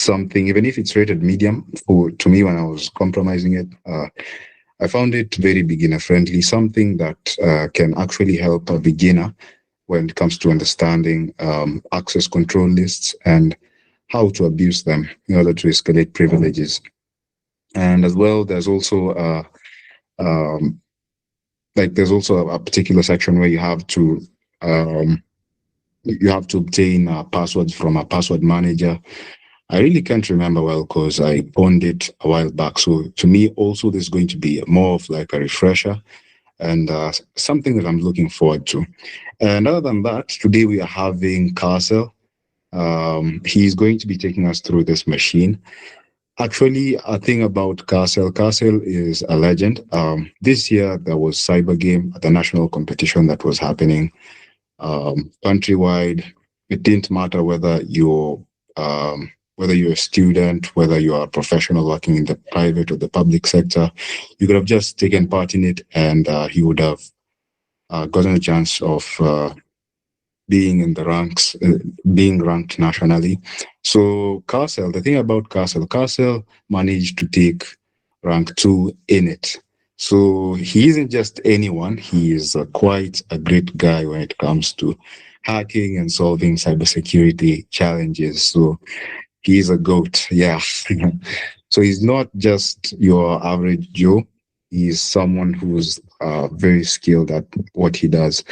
something, even if it's rated medium, to me when I was compromising it, I found it very beginner friendly, something that can actually help a beginner when it comes to understanding access control lists and how to abuse them in order to escalate privileges. And as well, there's also there's also a particular section where you have to obtain passwords from a password manager. I really can't remember well because I owned it a while back. So to me, also, there's going to be more of like a refresher and something that I'm looking forward to. And other than that, today we are having Castle. He's going to be taking us through this machine. Actually, a thing about Castle is a legend. This year, there was Cyber Game at the national competition that was happening countrywide. It didn't matter whether you're a student, whether you are a professional working in the private or the public sector, you could have just taken part in it and you would have gotten a chance of being in the ranks, being ranked nationally. So Castle, the thing about Castle managed to take rank 2 in it. So he isn't just anyone. He is quite a great guy when it comes to hacking and solving cybersecurity challenges. So he's a goat, yeah. So he's not just your average Joe. He's someone who's very skilled at what he does.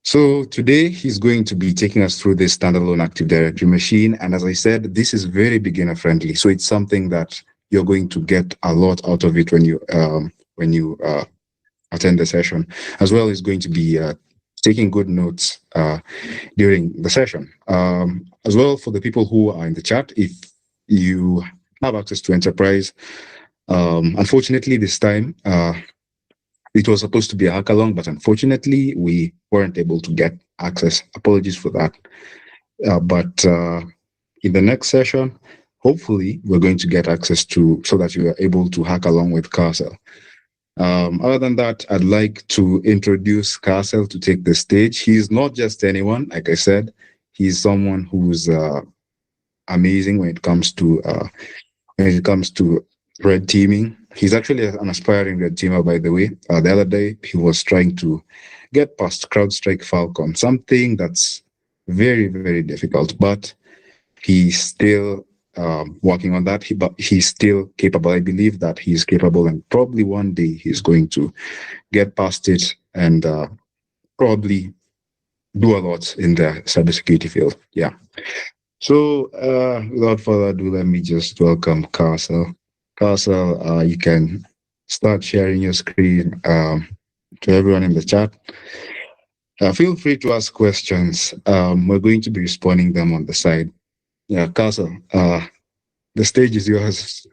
So today he's going to be taking us through this standalone Active Directory machine. And as I said, this is very beginner friendly. So it's something that you're going to get a lot out of it when you attend the session. As well, he's going to be taking good notes during the session. As well, for the people who are in the chat, if you have access to Enterprise, unfortunately this time, it was supposed to be a hackathon, but unfortunately, we weren't able to get access. Apologies for that. But in the next session, hopefully, we're going to get access to so that you are able to hack along with Castle. Other than that, I'd like to introduce Castle to take the stage. He's not just anyone, like I said. He's someone who's amazing when it comes to red teaming. He's actually an aspiring red teamer, by the way. The other day, he was trying to get past CrowdStrike Falcon, something that's very, very difficult, but he's still working on that. But he's still capable. I believe that he's capable, and probably one day he's going to get past it and probably do a lot in the cybersecurity field. Yeah. So without further ado, let me just welcome Castle. Castle, you can start sharing your screen to everyone in the chat. Feel free to ask questions. We're going to be responding them on the side. Yeah, Castle, the stage is yours.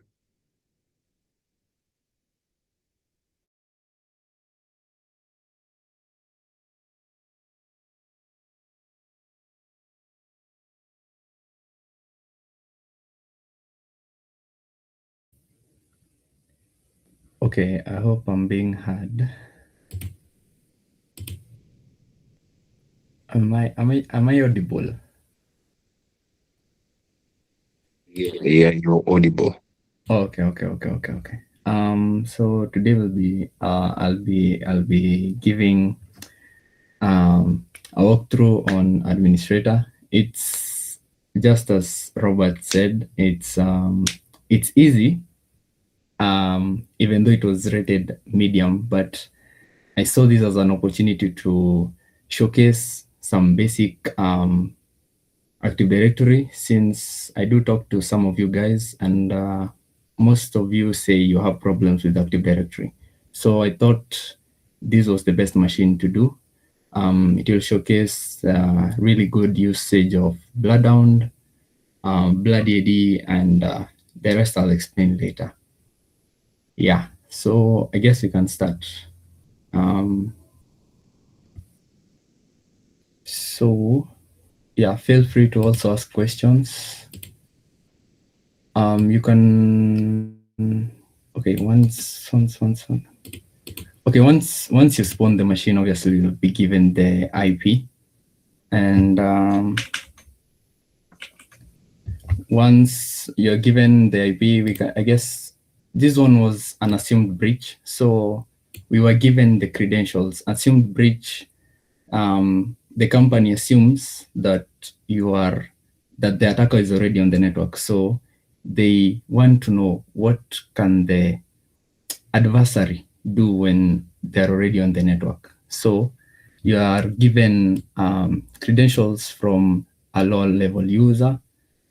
Okay, I hope I'm being heard. Am I audible? Yeah, you're audible. Okay. So today will be I'll be giving a walkthrough on administrator. It's just as Robert said, it's easy, even though it was rated medium, but I saw this as an opportunity to showcase some basic Active Directory, since I do talk to some of you guys, and most of you say you have problems with Active Directory. So I thought this was the best machine to do. It will showcase really good usage of Bloodhound, BloodAD, and the rest I'll explain later. Yeah, so I guess we can start. So yeah, feel free to also ask questions. You can, okay, once you spawn the machine, obviously you'll be given the IP, and once you're given the IP, I guess this one was an assumed breach. So we were given the credentials. Assumed breach, the company assumes that that the attacker is already on the network. So they want to know what can the adversary do when they're already on the network. So you are given credentials from a lower level user,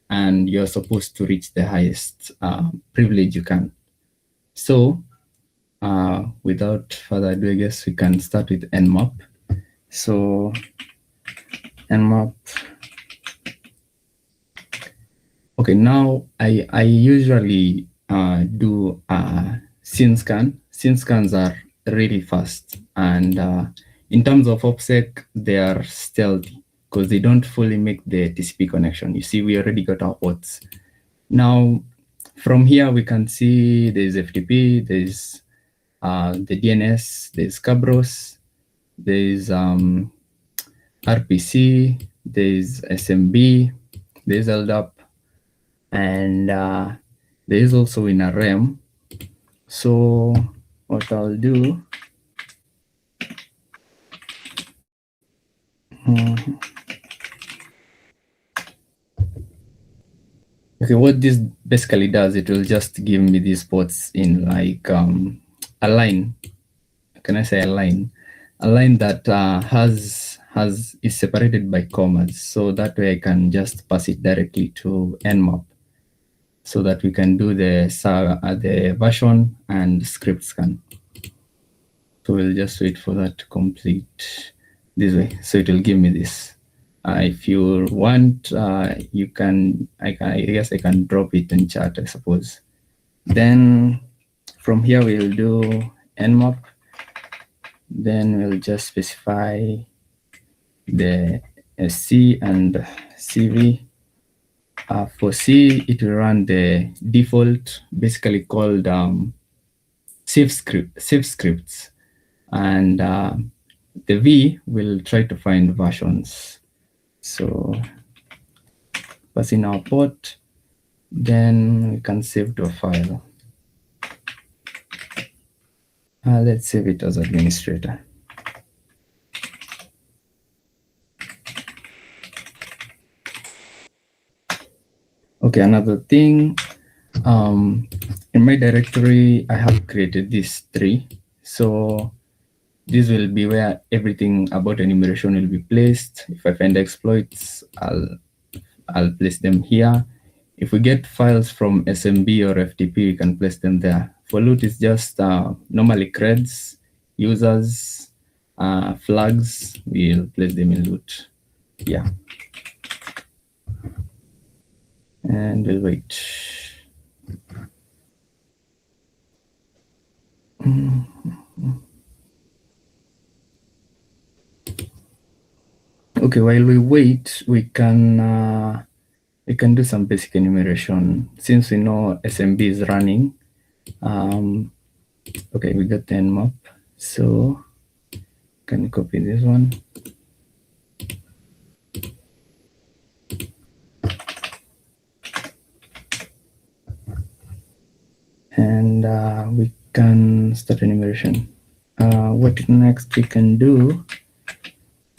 and you're supposed to reach the highest privilege you can. So without further ado, I guess we can start with Nmap. So Nmap. Okay, now I usually do scene scan. Scene scans are really fast, and in terms of OPSEC, they are stealthy because they don't fully make the TCP connection. You see, we already got our ports. Now, from here, we can see there's FTP, there's the DNS, there's Kerberos, there's RPC, there's SMB, there's LDAP, and there is also in a REM. So what I'll do, okay, what this basically does, it will just give me these ports in like a line. Can I say a line? A line that is separated by commas, so that way I can just pass it directly to Nmap, so that we can do the version and script scan. So we'll just wait for that to complete this way. So it will give me this. If you want, you can, I guess I can drop it in chat, I suppose. Then from here, we'll do Nmap. Then we'll just specify the SC and CV. For C, it will run the default, basically called safe scripts. And the V will try to find versions. So pass in our port, then we can save to a file. Let's save it as administrator. Okay, another thing, in my directory, I have created these 3. So this will be where everything about enumeration will be placed. If I find exploits, I'll place them here. If we get files from SMB or FTP, we can place them there. For loot, it's just normally creds, users, flags, we'll place them in loot. Yeah. And we'll wait. Okay, while we wait, we can do some basic enumeration. Since we know SMB is running, okay, we got the Nmap. So can copy this one. And we can start enumeration. What next we can do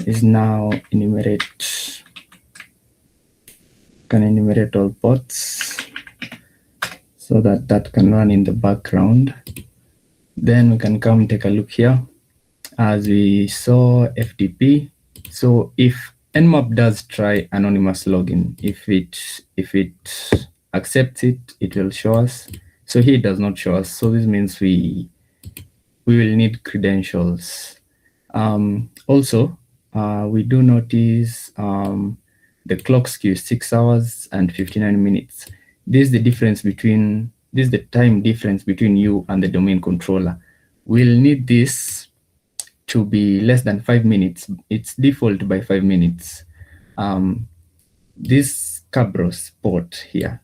is now enumerate. Can enumerate all ports so that can run in the background. Then we can come take a look here. As we saw FTP. So if Nmap does try anonymous login, if it accepts it, it will show us. So here it does not show us. So this means we will need credentials. Also, we do notice the clock skew is 6 hours and 59 minutes. This is the difference between, this is the time difference between you and the domain controller. We'll need this to be less than 5 minutes. It's default by 5 minutes. This Kerberos port here,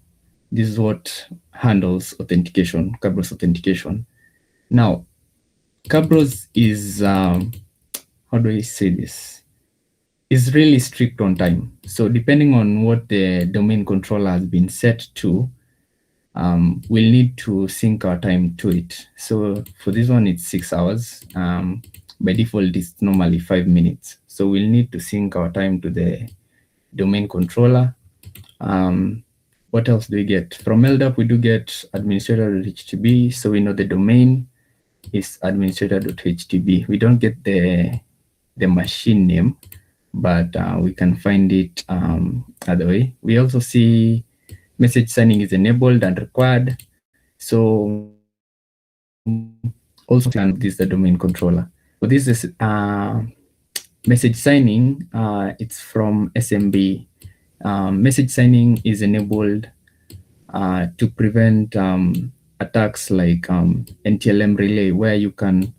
this is what handles authentication, Kerberos authentication. Now, Kerberos is, how do I say this? is really strict on time. So depending on what the domain controller has been set to, we'll need to sync our time to it. So for this one, it's 6 hours. By default, it's normally 5 minutes. So we'll need to sync our time to the domain controller. What else do we get? From LDAP, we do get administrator.htb. So we know the domain is administrator.htb. We don't get the machine name, but we can find it other way. We also see message signing is enabled and required. So also can this the domain controller. So this is message signing. It's from SMB. Message signing is enabled to prevent attacks like NTLM relay, where you can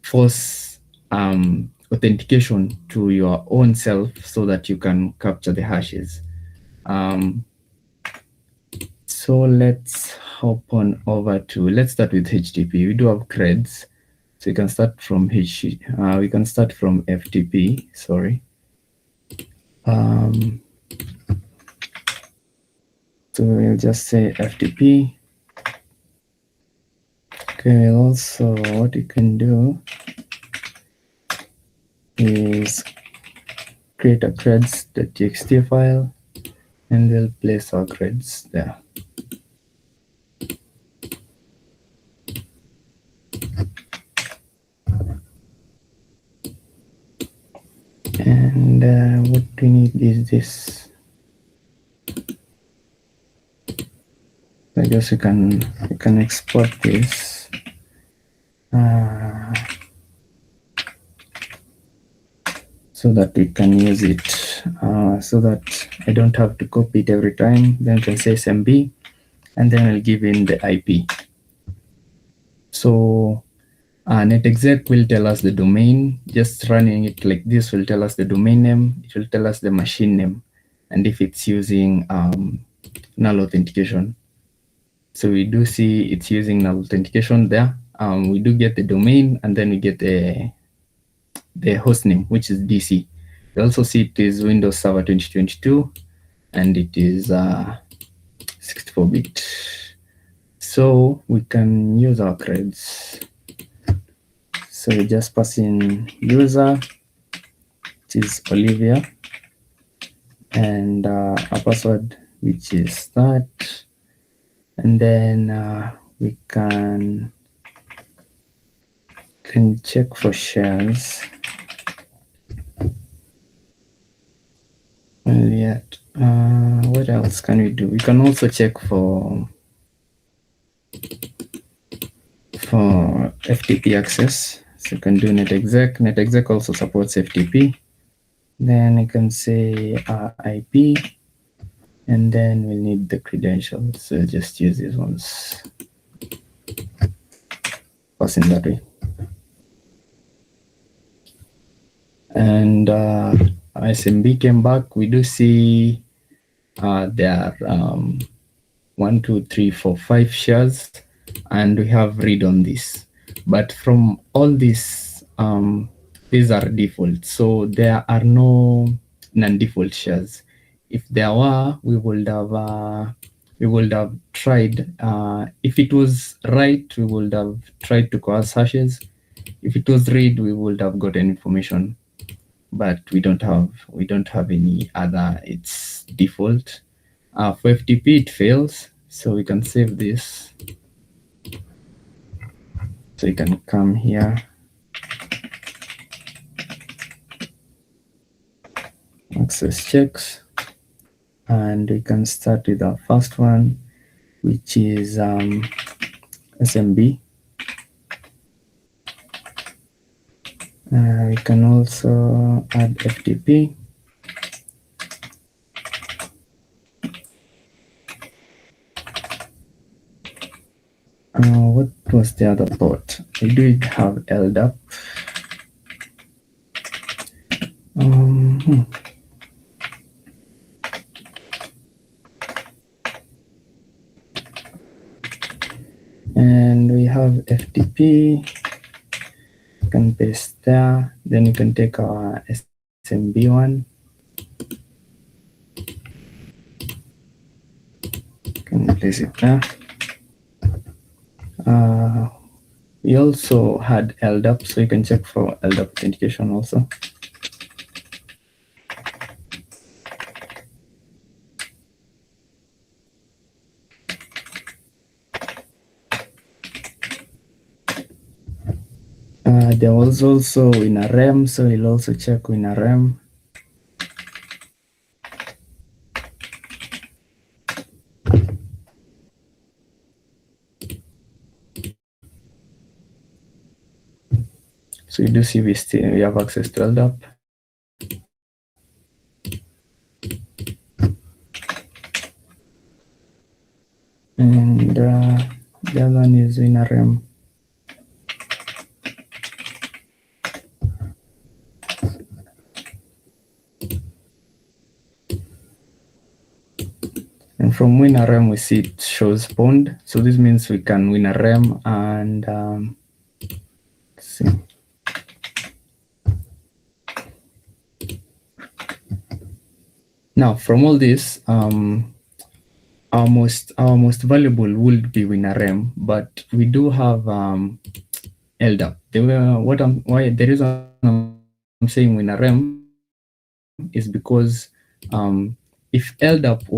force authentication to your own self so that you can capture the hashes. So let's hop on over to, let's start with HTTP. We do have creds. So we can start from we can start from FTP, sorry. So we'll just say FTP. Okay, also what you can do is create a creds.txt file, and we'll place our creds there. And what we need is this. I guess you can export this. So that we can use it, so that I don't have to copy it every time. Then I can say SMB, and then I'll give in the IP. So netexec will tell us the domain. Just running it like this will tell us the domain name. It will tell us the machine name, and if it's using null authentication. So we do see it's using null authentication there. We do get the domain, and then we get the host name, which is DC. We also see it is Windows Server 2022, and it is 64-bit. So we can use our creds. So we just pass in user, which is Olivia, and our password, which is that. And then we can check for shares. Well, yet, what else can we do? We can also check for FTP access. So you can do netexec. Netexec also supports FTP. Then you can say IP, and then we'll need the credentials. So just use these ones. Pass in that way. And SMB came back. We do see there are 1, 2, 3, 4, 5 shares, and we have read on this. But from all these are default, so there are no non-default shares. If there were, we would have tried. If it was right, we would have tried to coerce hashes. If it was read, we would have gotten information. But we don't have any other. It's default. For FTP, it fails, so we can save this. So you can come here, access checks, and we can start with our first one, which is SMB. We can also add FTP. What was the other port? We do have LDAP. And we have FTP. You can paste there. Then you can take our MB1. Can place it there. We also had LDAP, so you can check for LDAP authentication also. There was also WinRM, so we'll also check WinRM. So you do see we have access to LDAP. And the other one is WinRM. And from WinRM, we see it shows pwned. So this means we can WinRM and let's see. Now, from all this, our most valuable would be WinRM, but we do have LDAP. The reason I'm saying WinRM is because if LDAP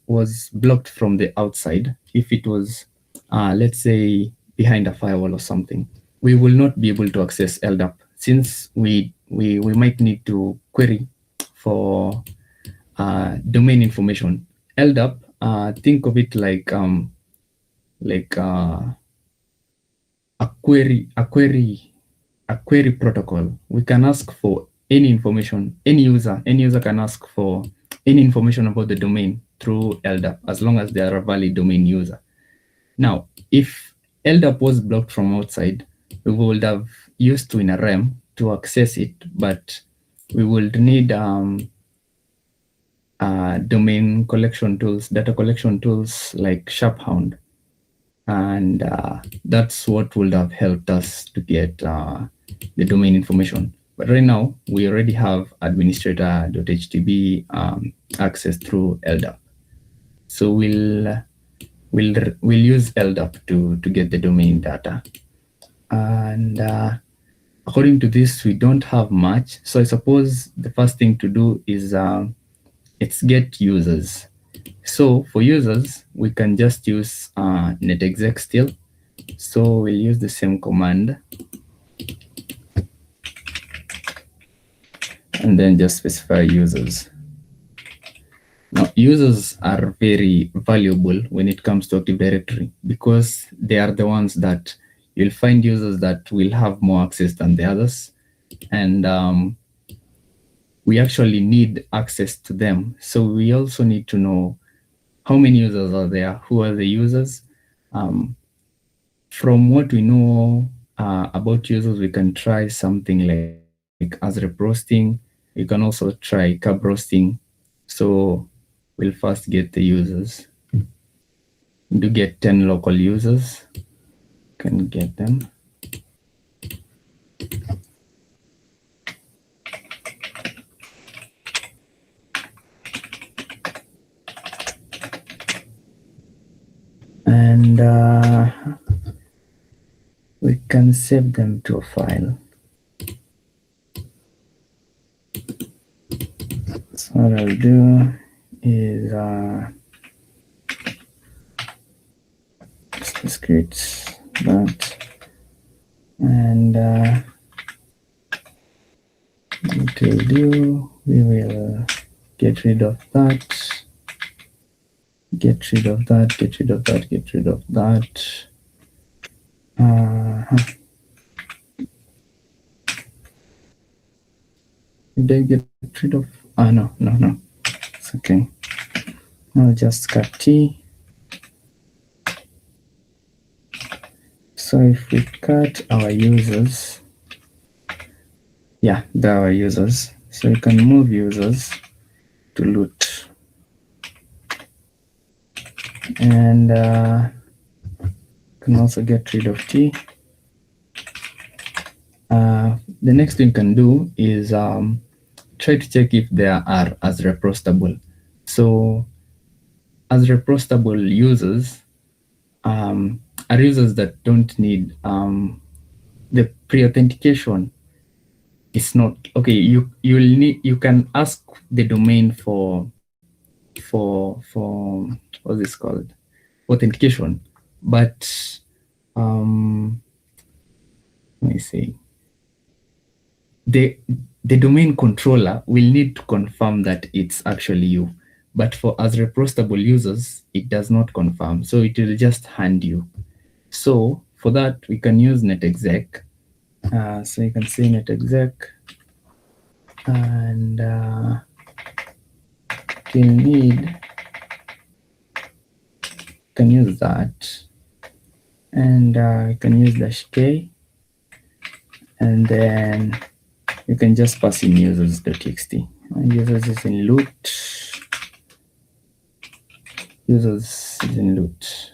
was blocked from the outside, if it was let's say behind a firewall or something, we will not be able to access LDAP, since we might need to query for domain information. LDAP, think of it like a query protocol. We can ask for any information. Any user can ask for any information about the domain through LDAP, as long as they are a valid domain user. Now, if LDAP was blocked from outside, we would have used WinRM to access it, but we would need domain collection tools, data collection tools like Sharphound. And that's what would have helped us to get the domain information. But right now, we already have administrator.htb access through LDAP. So we'll use LDAP to get the domain data. And according to this, we don't have much. So I suppose the first thing to do is it's get users. So for users, we can just use netexec still. So we'll use the same command and then just specify users. Now, users are very valuable when it comes to Active Directory, because they are the ones that you'll find users that will have more access than the others. And we actually need access to them. So we also need to know how many users are there, who are the users. From what we know about users, we can try something like Kerberoasting. We can also try Kerberoasting. So we'll first get the users. We do get 10 local users. Can get them. And we can save them to a file. So what I'll do is just create that, and what we'll do, we will get rid of that, get rid of that, get rid of that, get rid of that. Did I get rid of? No. It's okay. I'll just cut T. So if we cut our users, yeah, they're our users. So we can move users to root. And can also get rid of T. The next thing we can do is try to check if there are as reprostable. So as reprostable users are users that don't need the pre-authentication. It's not okay. You can ask the domain for what's this called, authentication, but let me see, the domain controller will need to confirm that it's actually you. But for as reprostable users, it does not confirm, so it will just hand you. So for that, we can use netexec. So you can see netexec, and you need, can use that, and you can use -k, and then you can just pass in users.txt. Users is in loot. Users is in loot.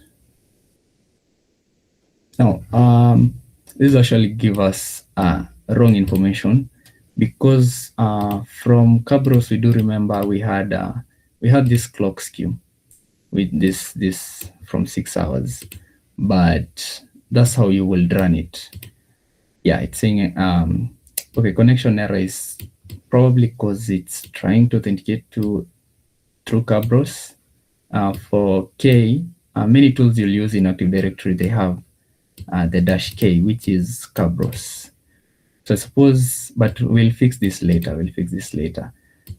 Now, this actually give us wrong information, because from Kerberos, we do remember we had this clock skew with this from 6 hours, but that's how you will run it. Yeah, it's saying okay, connection error is probably because it's trying to authenticate through Kerberos. For K, many tools you'll use in Active Directory, they have the -k, which is Kerberos. So I suppose, but we'll fix this later.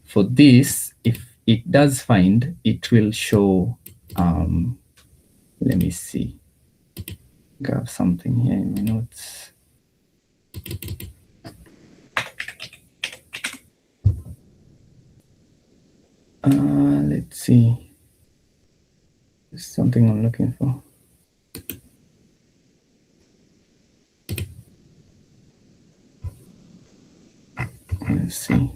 For this, if it does find, it will show, let me see, I have something here in my notes. Let's see, there's something I'm looking for. Let's see.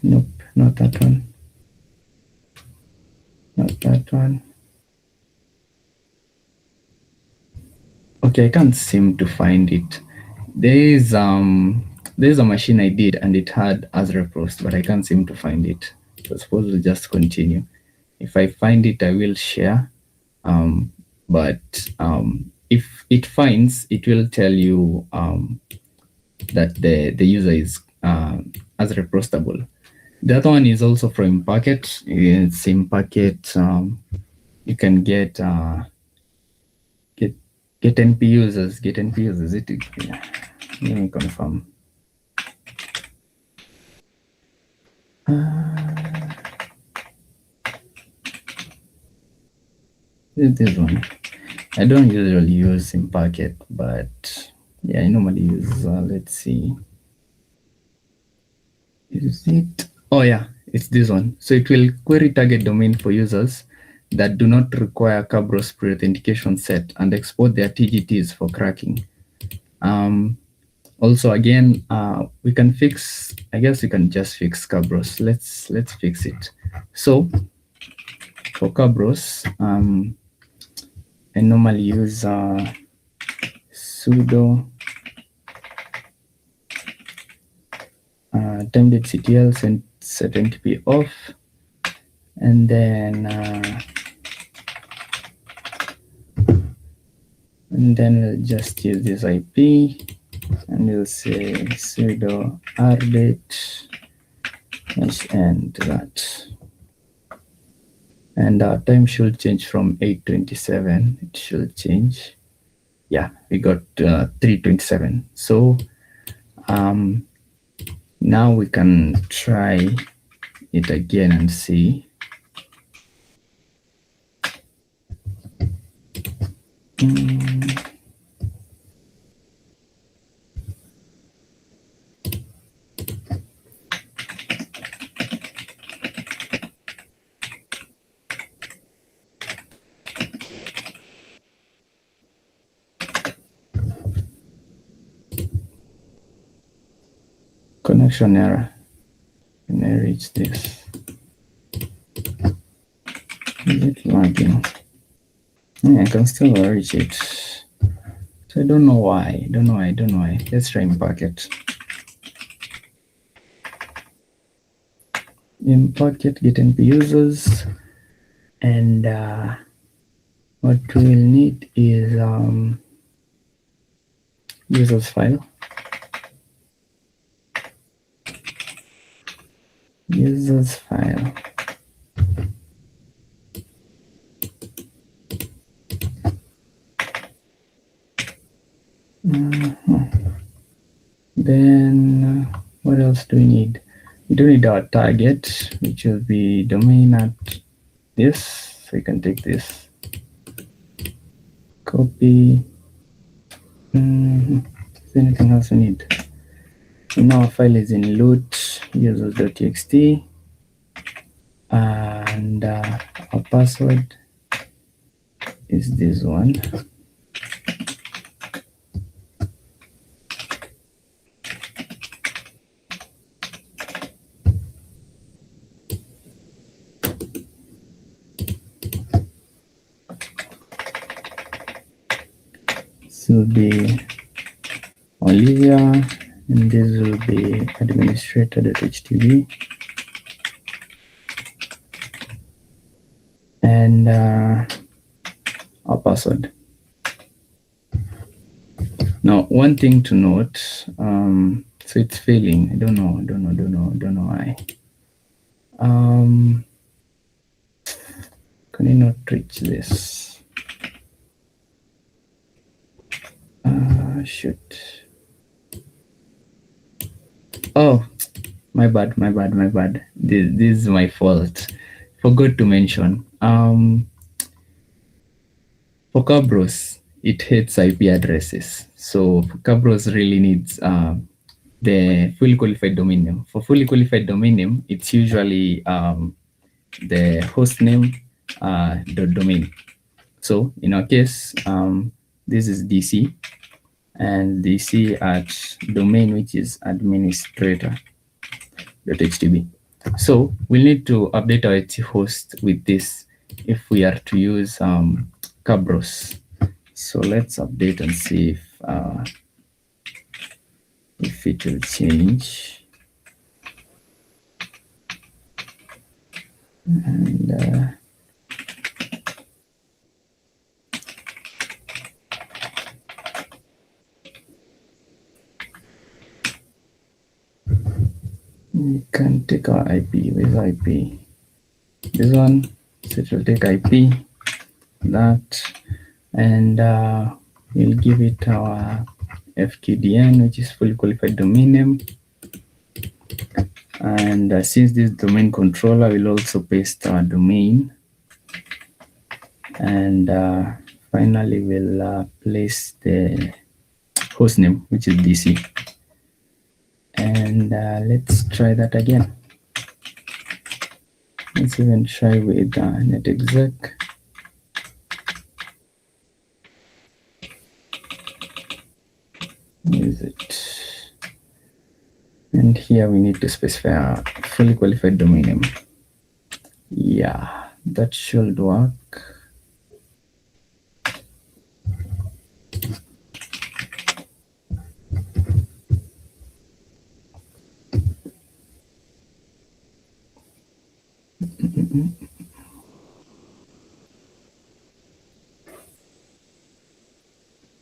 Nope, not that one. Not that one. Okay, I can't seem to find it. There's a machine I did and it had as reprost, but I can't seem to find it. So I suppose we'll just continue. If I find it, I will share. But if it finds, it will tell you that the user is as reprostable. The other one is also from Packet. It's in Packet. You can get NP users. Get NP users. Yeah. Let me confirm. This one. I don't usually use in Packet, but yeah, I normally use. Let's see. Is it? Oh yeah, it's this one. So it will query target domain for users that do not require Kerberos pre-authentication set and export their TGTs for cracking. Also, again, we can fix. I guess we can just fix Kerberos. Let's fix it. So for Kerberos, I normally use sudo temp.ctl set NTP off, and then we'll just use this IP, and we'll say sudo rdate and that, and our time should change from 8:27. It should change. Yeah, we got 3:27. So now we can try it again and see. Connection error. Can I reach this? Is it lagging? Yeah, I can still reach it. So I don't know why. Don't know why. Let's try in packet. In packet get NP users, and what we'll need is users file. Users file. Then what else do we need? We do need our target, which will be domain at this. So you can take this, copy. Is there anything else we need? Now our file is in loot users.txt, and our password is this one. This will be Olivia, and this will be administrator.htb, and our password. Now, one thing to note, so it's failing. I don't know why. Can I not reach this? Shoot. Oh, my bad. This is my fault. Forgot to mention. For Kerberos, it hates IP addresses. So Kerberos really needs the fully qualified domain name. For fully qualified domain name, it's usually the host name .domain. So in our case, this is DC, and DC at domain, which is administrator.htb. So we'll need to update our host with this if we are to use Kerberos. So let's update and see if it will change. And we can take our IP. Where's IP? This one. So it will take IP, that, and we'll give it our FQDN, which is fully qualified domain name. And since this domain controller will also paste our domain, and finally we'll place the host name, which is DC. And let's try that again. Let's even try with netexec. Use it. And here we need to specify a fully qualified domain name. Yeah, that should work.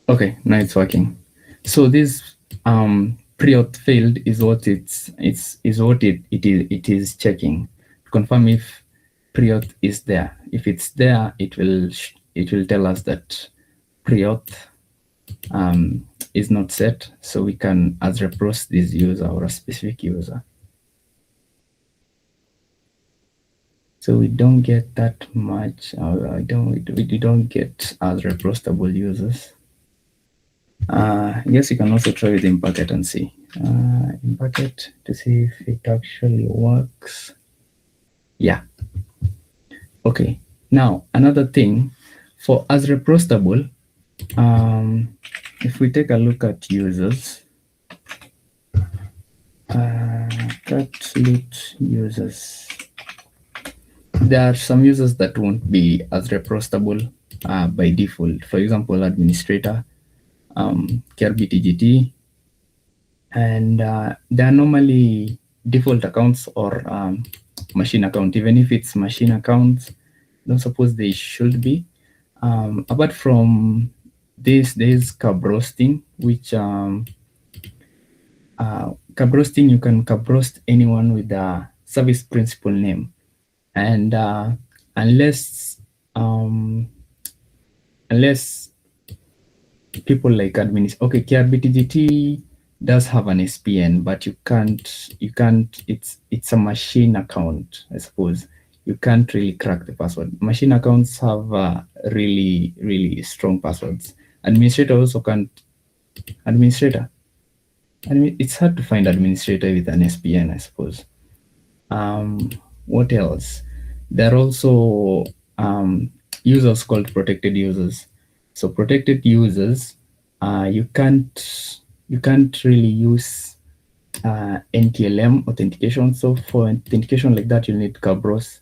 Okay, now it's working. So this pre-auth field is what it is checking to confirm if pre-auth is there. If it's there, it will tell us that pre-auth is not set, so we can as repros this user or a specific user. So we don't get that much. We don't get as reprostable users. I guess you can also try with in packet and see. In packet to see if it actually works. Yeah. Okay. Now another thing for as reprostable, if we take a look at users, cat loot users, there are some users that won't be as reprostable by default. For example, administrator. KRBTGT, and they're normally default accounts or machine account. Even if it's machine accounts, don't suppose they should be. Apart from this, there's Kerberoasting, which Kerberoasting, you can Kerberoast anyone with a service principal name, and unless people like okay, KRBTGT does have an SPN, but you can't, it's a machine account, I suppose. You can't really crack the password. Machine accounts have really, really strong passwords. Administrator also can't, it's hard to find administrator with an SPN, I suppose. What else? There are also users called protected users. So protected users, you can't really use NTLM authentication. So for authentication like that, you need Kerberos.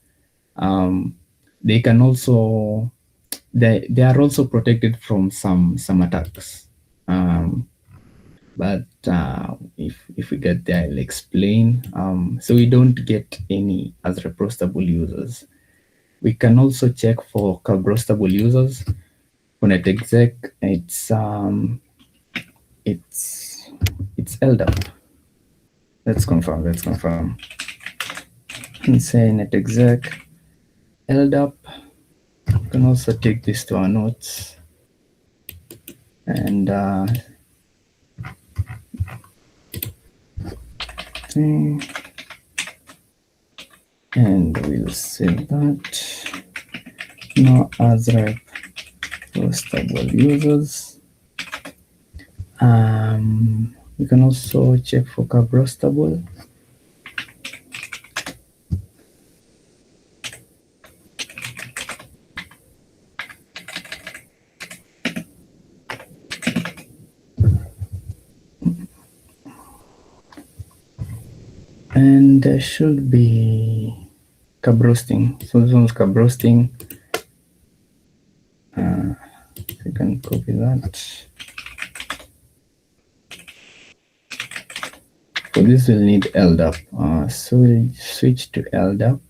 They can also, they are also protected from some attacks. But if we get there, I'll explain. So we don't get any as reprostable users. We can also check for Kerberostable users. For netexec, it's LDAP. Let's confirm. And say netexec LDAP. You can also take this to our notes and we'll save that. Now as reprostable users. We can also check for Kerberostable. And there should be Kerberoasting. So this one's Kerberoasting. You can copy that. So this will need LDAP. So we'll switch to LDAP.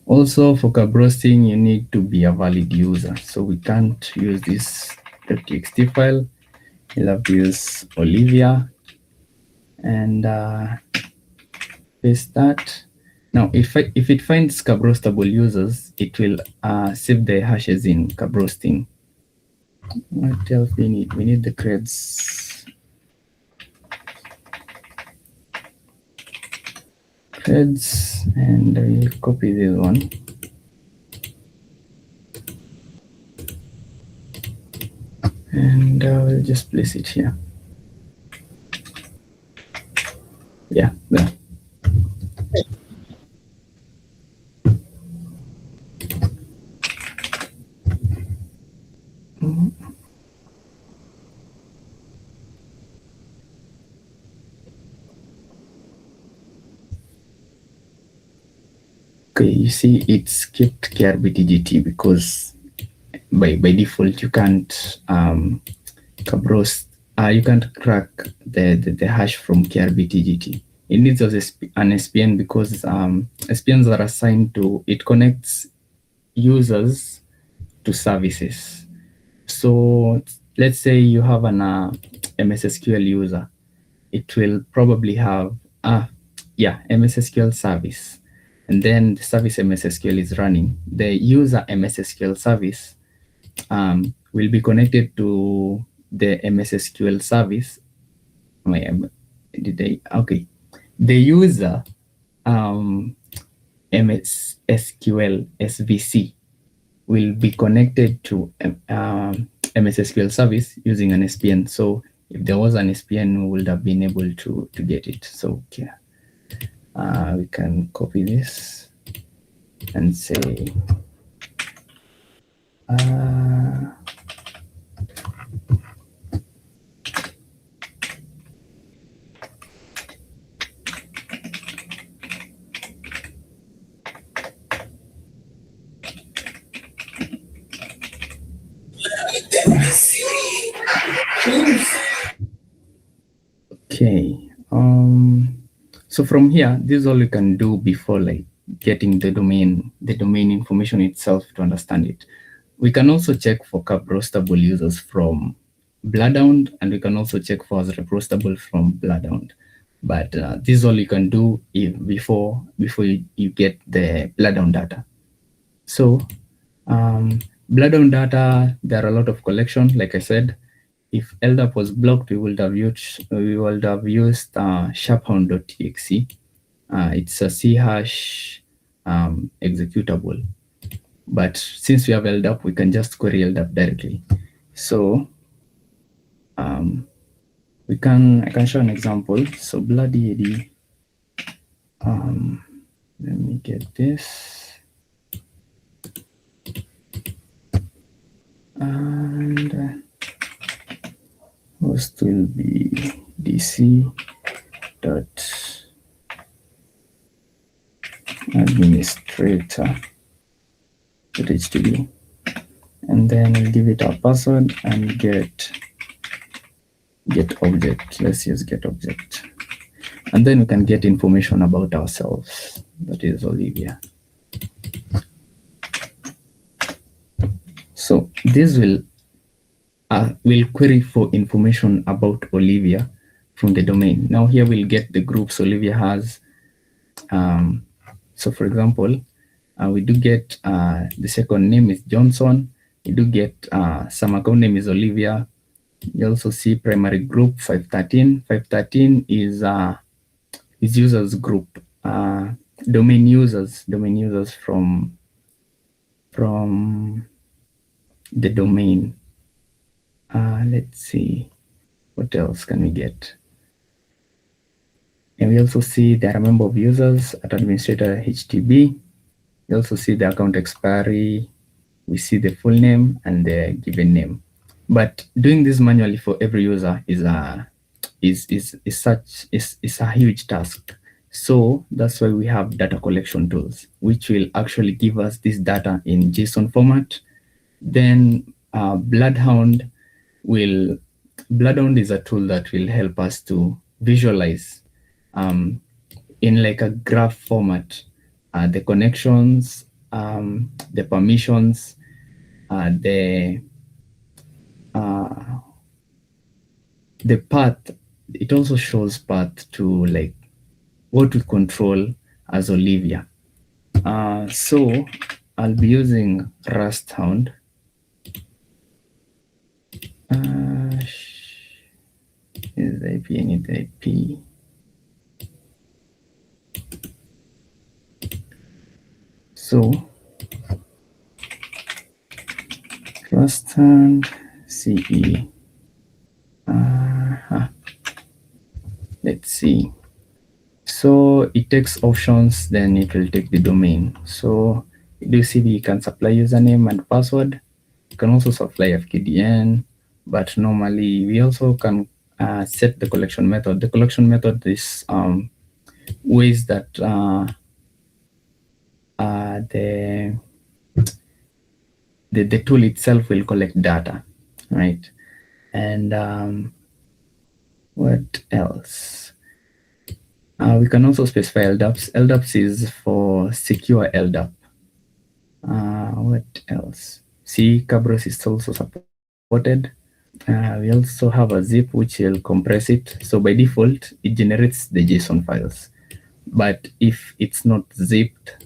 Also for Kerberoasting, you need to be a valid user. So we can't use this .txt file. You'll have to use Olivia and paste that. Now, if it finds Kerberostable users, it will save the hashes in Kerberoasting. What else we need? We need the creds. And we'll copy this one. And we'll just place it here. Yeah, there. Okay, you see it skipped KRBTGT because by default you can't Kerberoast, you can't crack the hash from KRBTGT. It needs an SPN because SPNs are assigned to, it connects users to services. So let's say you have an MS SQL user, it will probably have MS SQL service, and then the service MS SQL is running. The user MS SQL service will be connected to the MS SQL service. The user MS SQL SVC will be connected to MS SQL service using an SPN. So if there was an SPN, we would have been able to get it. So okay, we can copy this and say So from here, this is all you can do before like getting the domain information itself to understand it. We can also check for Kerberoastable users from Bloodhound, and we can also check for reproastable from Bloodhound. But this is all you can do before you get the Bloodhound data. So Bloodhound data, there are a lot of collection. Like I said, if LDAP was blocked, we would have used sharphound.txt. It's a C hash executable. But since we have LDAP, we can just query LDAP directly. So I can show an example. So bloody let me get this. And host will be dc.administrator.htb, and then we'll give it our password and get object. Let's use get object, and then we can get information about ourselves. That is Olivia. So this will query for information about Olivia from the domain. Now here we'll get the groups Olivia has. So for example, we do get the second name is Johnson. We do get some account name is Olivia. You also see primary group 513. 513 is users group. Domain users from the domain. Let's see, what else can we get? And we also see there are a member of users at administrator HTB. We also see the account expiry. We see the full name and the given name. But doing this manually for every user is a huge task. So that's why we have data collection tools, which will actually give us this data in JSON format. Then Bloodhound is a tool that will help us to visualize in like a graph format the connections, the permissions, the path. It also shows path to like what we control as Olivia. So I'll be using Rusthound. Is the IP? I need the IP. So Rusthound CE. Let's see. So it takes options, then it will take the domain. So you see we can supply username and password. You can also supply FKDN, but normally we also can set the collection method. The collection method is ways that the tool itself will collect data, right? And what else? We can also specify LDAPs. LDAPs is for secure LDAP. What else? See, Kerberos is also supported. We also have a zip which will compress it. So by default, it generates the JSON files. But if it's not zipped,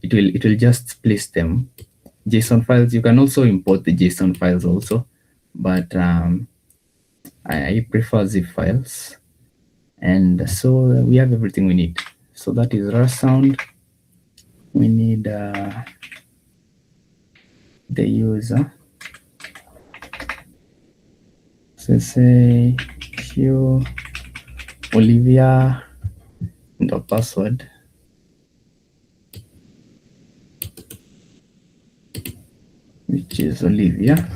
it will just place them. JSON files. You can also import the JSON files also, but I prefer zip files. And so we have everything we need. So that is Rusthound. We need the user. So say Q Olivia and the password. Which is Olivia.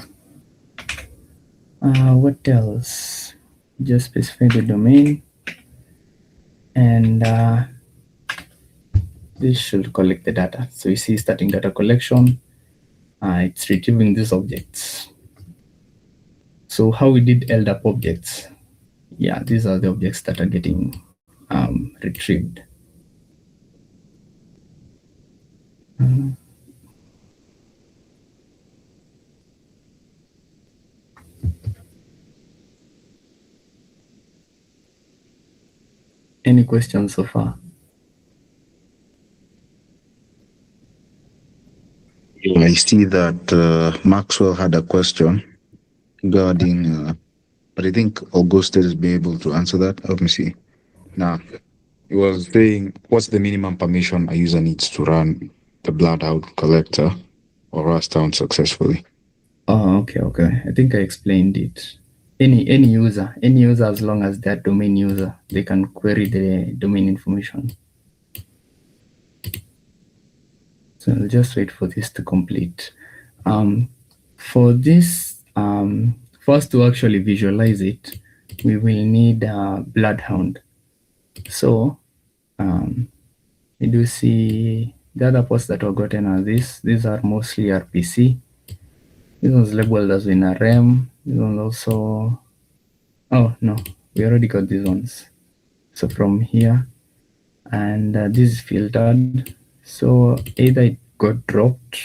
What else? Just specify the domain. And this should collect the data. So you see starting data collection, it's retrieving these objects. So how we did LDAP objects. Yeah, these are the objects that are getting retrieved. Any questions so far? I see that Maxwell had a question regarding, but I think Augustus will be able to answer that. Let me see. Now, he was saying, what's the minimum permission a user needs to run the bloodhound collector or rust down successfully? Oh, okay. I think I explained it. Any user, as long as they're domain user, they can query the domain information. So I'll just wait for this to complete. For this, for us to actually visualize it, we will need a bloodhound. So we do see the other ports that were gotten are this. These are mostly RPC. This one's labeled as WinRM. This one also, oh no, we already got these ones. So from here, and this is filtered. So either it got dropped,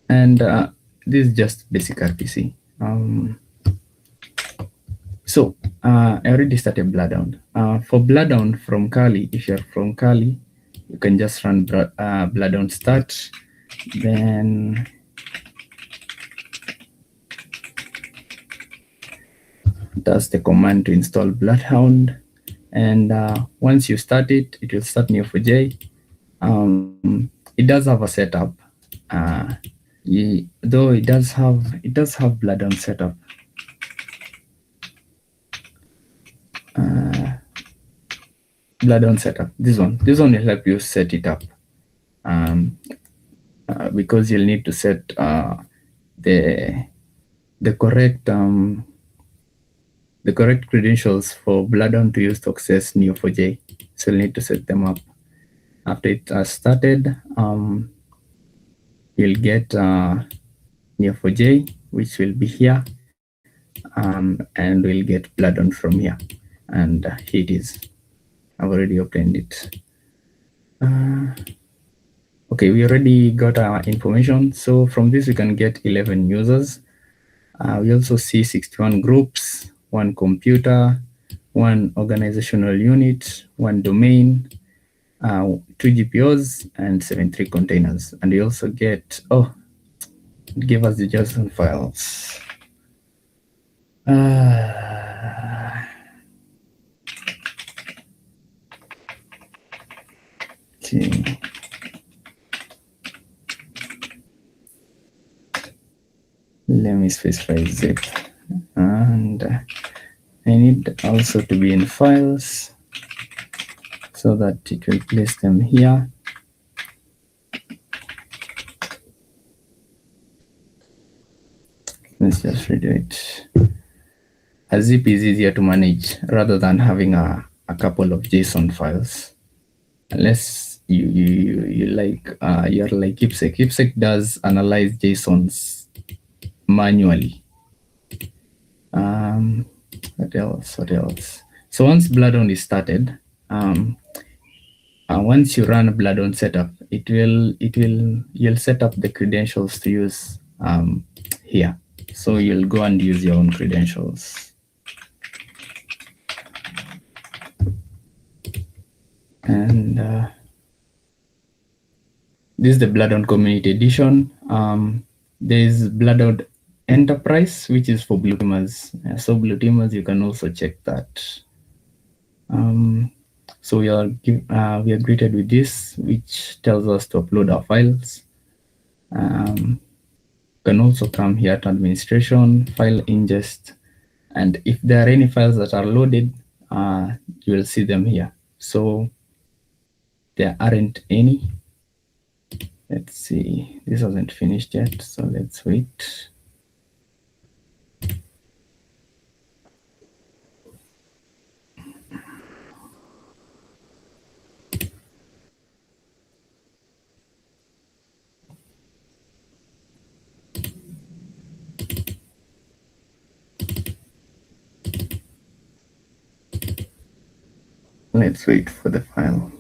and this is just basic RPC. So I already started Bloodhound. For Bloodhound from Kali, if you're from Kali, you can just run Bloodhound start, then that's the command to install Bloodhound. And once you start it, it will start Neo4j. It does have a setup, though it does have Bloodhound setup. Bloodhound setup. This one will help you set it up, because you'll need to set the correct credentials for Bloodhound to use to access Neo4j. So you'll need to set them up. After it has started, you'll get Neo4j, which will be here, and we'll get Bloodhound from here. And here it is. I've already opened it. Okay, we already got our information. So from this, we can get 11 users. We also see 61 groups, 1 computer, 1 organizational unit, 1 domain, 2 GPOs, and 73 containers. And we also get, it gave us the JSON files. Okay. Let me specify zip, and I need also to be in files so that it will place them here. Let's just redo it. A zip is easier to manage rather than having a couple of JSON files, unless you like you're like KeepSec. KeepSec does analyze JSONs manually. What else? So once Bloodhound is started, once you run a Bloodhound setup, you'll set up the credentials to use here. So you'll go and use your own credentials. And this is the Bloodhound Community Edition. There's Bloodhound Enterprise, which is for blue teamers. So blue teamers, you can also check that. So we are greeted with this, which tells us to upload our files. You can also come here to administration, file ingest, and if there are any files that are loaded, you will see them here. So there aren't any. Let's see, this hasn't finished yet, so let's wait. Let's wait for the file.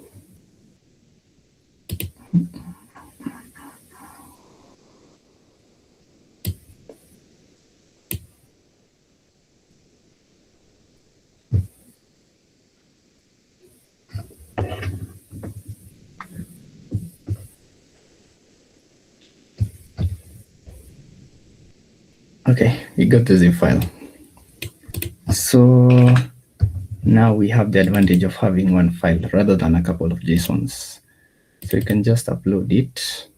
Okay, we got the zip file. So now we have the advantage of having one file rather than a couple of JSONs. So you can just upload it,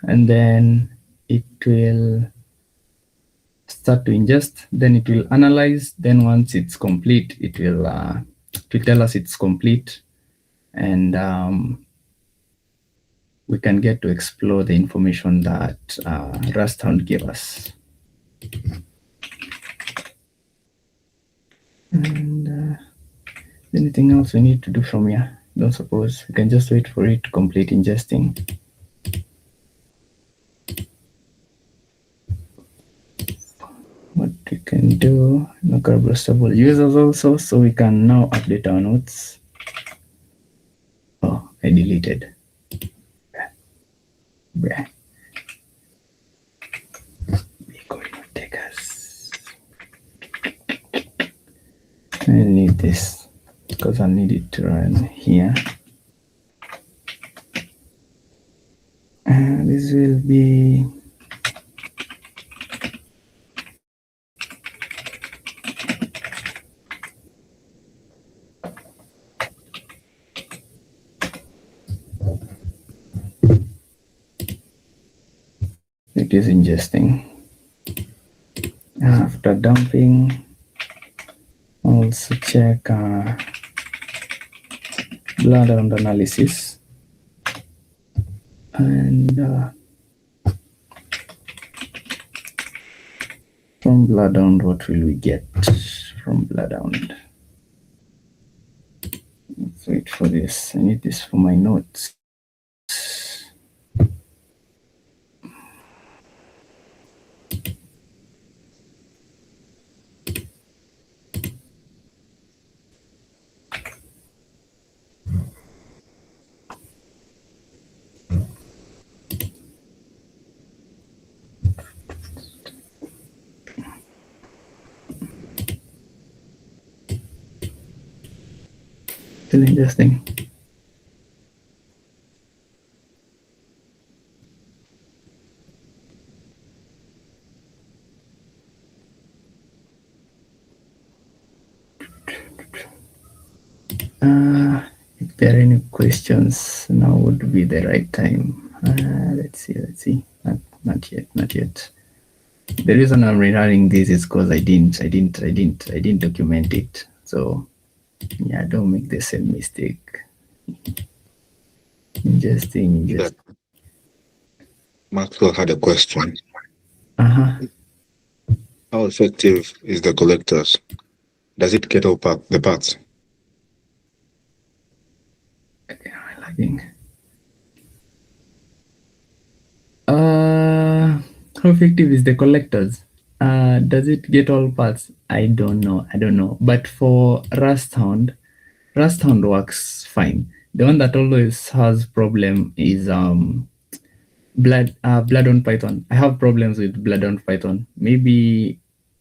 and then it will start to ingest, then it will analyze. Then once it's complete, it will tell us it's complete, and we can get to explore the information that Rusthound gave us. And anything else we need to do from here? Don't suppose. We can just wait for it to complete ingesting. What we can do, no Kerberoastable users also, so we can now update our notes. Oh, I deleted. We're going to take us. I need this because I need it to run here. This will be it is ingesting. After dumping, also check bloodhound analysis, and from bloodhound, what will we get from bloodhound? Let's wait for this. I need this for my notes. Still interesting. If there are any questions, now would be the right time. Let's see. Not yet. The reason I'm rerunning this is because I didn't document it. So yeah, don't make the same mistake. Just. Maxwell had a question. Uh-huh. How effective is the collectors? Does it get all the parts? Lagging. How effective is the collectors? Does it get all parts? I don't know. But for Rusthound works fine. The one that always has problem is Blood on Python. I have problems with Blood on Python. Maybe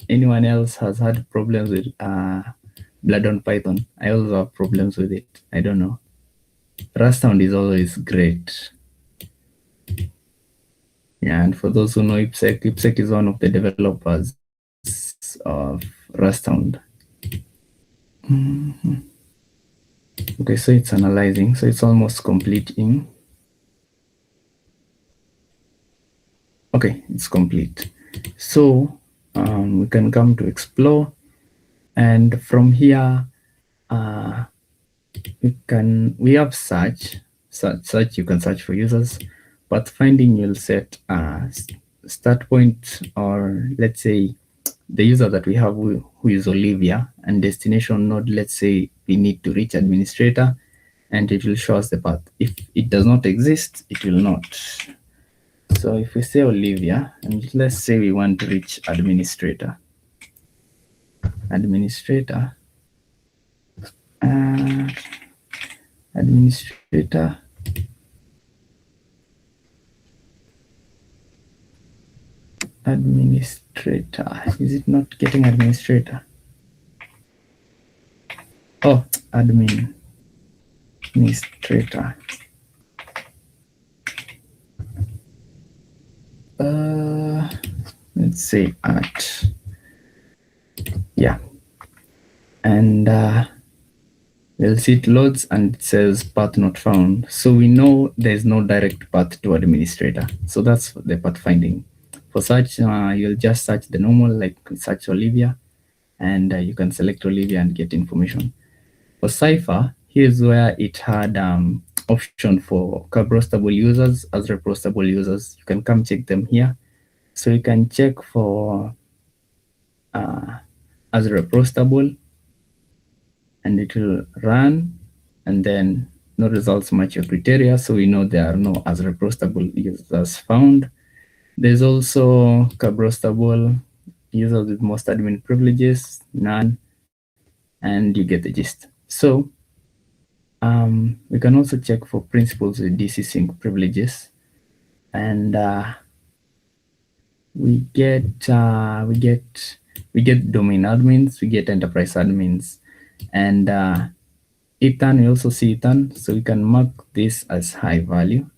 anyone else has had problems with Blood on Python. I also have problems with it. I don't know. Rusthound is always great. Yeah, and for those who know IPSec is one of the developers of Rusthound. Okay, so it's analyzing. So it's almost completing. Okay, it's complete. So we can come to explore, and from here we have search. You can search for users, but finding you'll set a start point, or let's say the user that we have who is Olivia, and destination node, let's say we need to reach administrator, and it will show us the path. If it does not exist, it will not. So if we say Olivia, and let's say we want to reach administrator, Administrator. Administrator. Is it not getting administrator? Oh, administrator. Let's say at. Yeah. And we'll see it loads and it says path not found. So we know there's no direct path to administrator. So that's the path finding. For search, you'll just search the normal, like search Olivia, and you can select Olivia and get information. For Cypher, here's where it had option for Kerberoastable users as reprostable users. You can come check them here. So you can check for as reprostable, and it will run, and then no results match your criteria, so we know there are no as reprostable users found. There's also Kerberoastable users with most admin privileges, none, and you get the gist. So we can also check for principals with DCSync privileges, and we get domain admins, we get enterprise admins, and Ethan, we also see Ethan, so we can mark this as high value.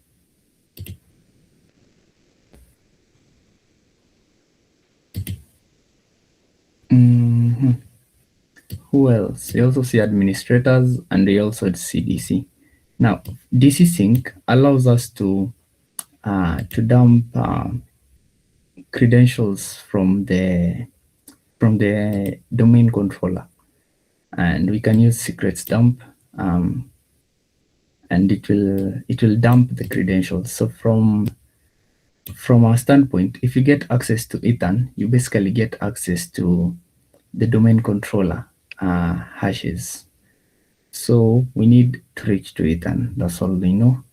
Who else? We also see administrators, and we also see DC. Now, DCSync allows us to dump credentials from the domain controller, and we can use secrets dump, and it will dump the credentials. So from our standpoint, if you get access to Ethan, you basically get access to the domain controller hashes. So we need to reach to Ethan. That's all we know.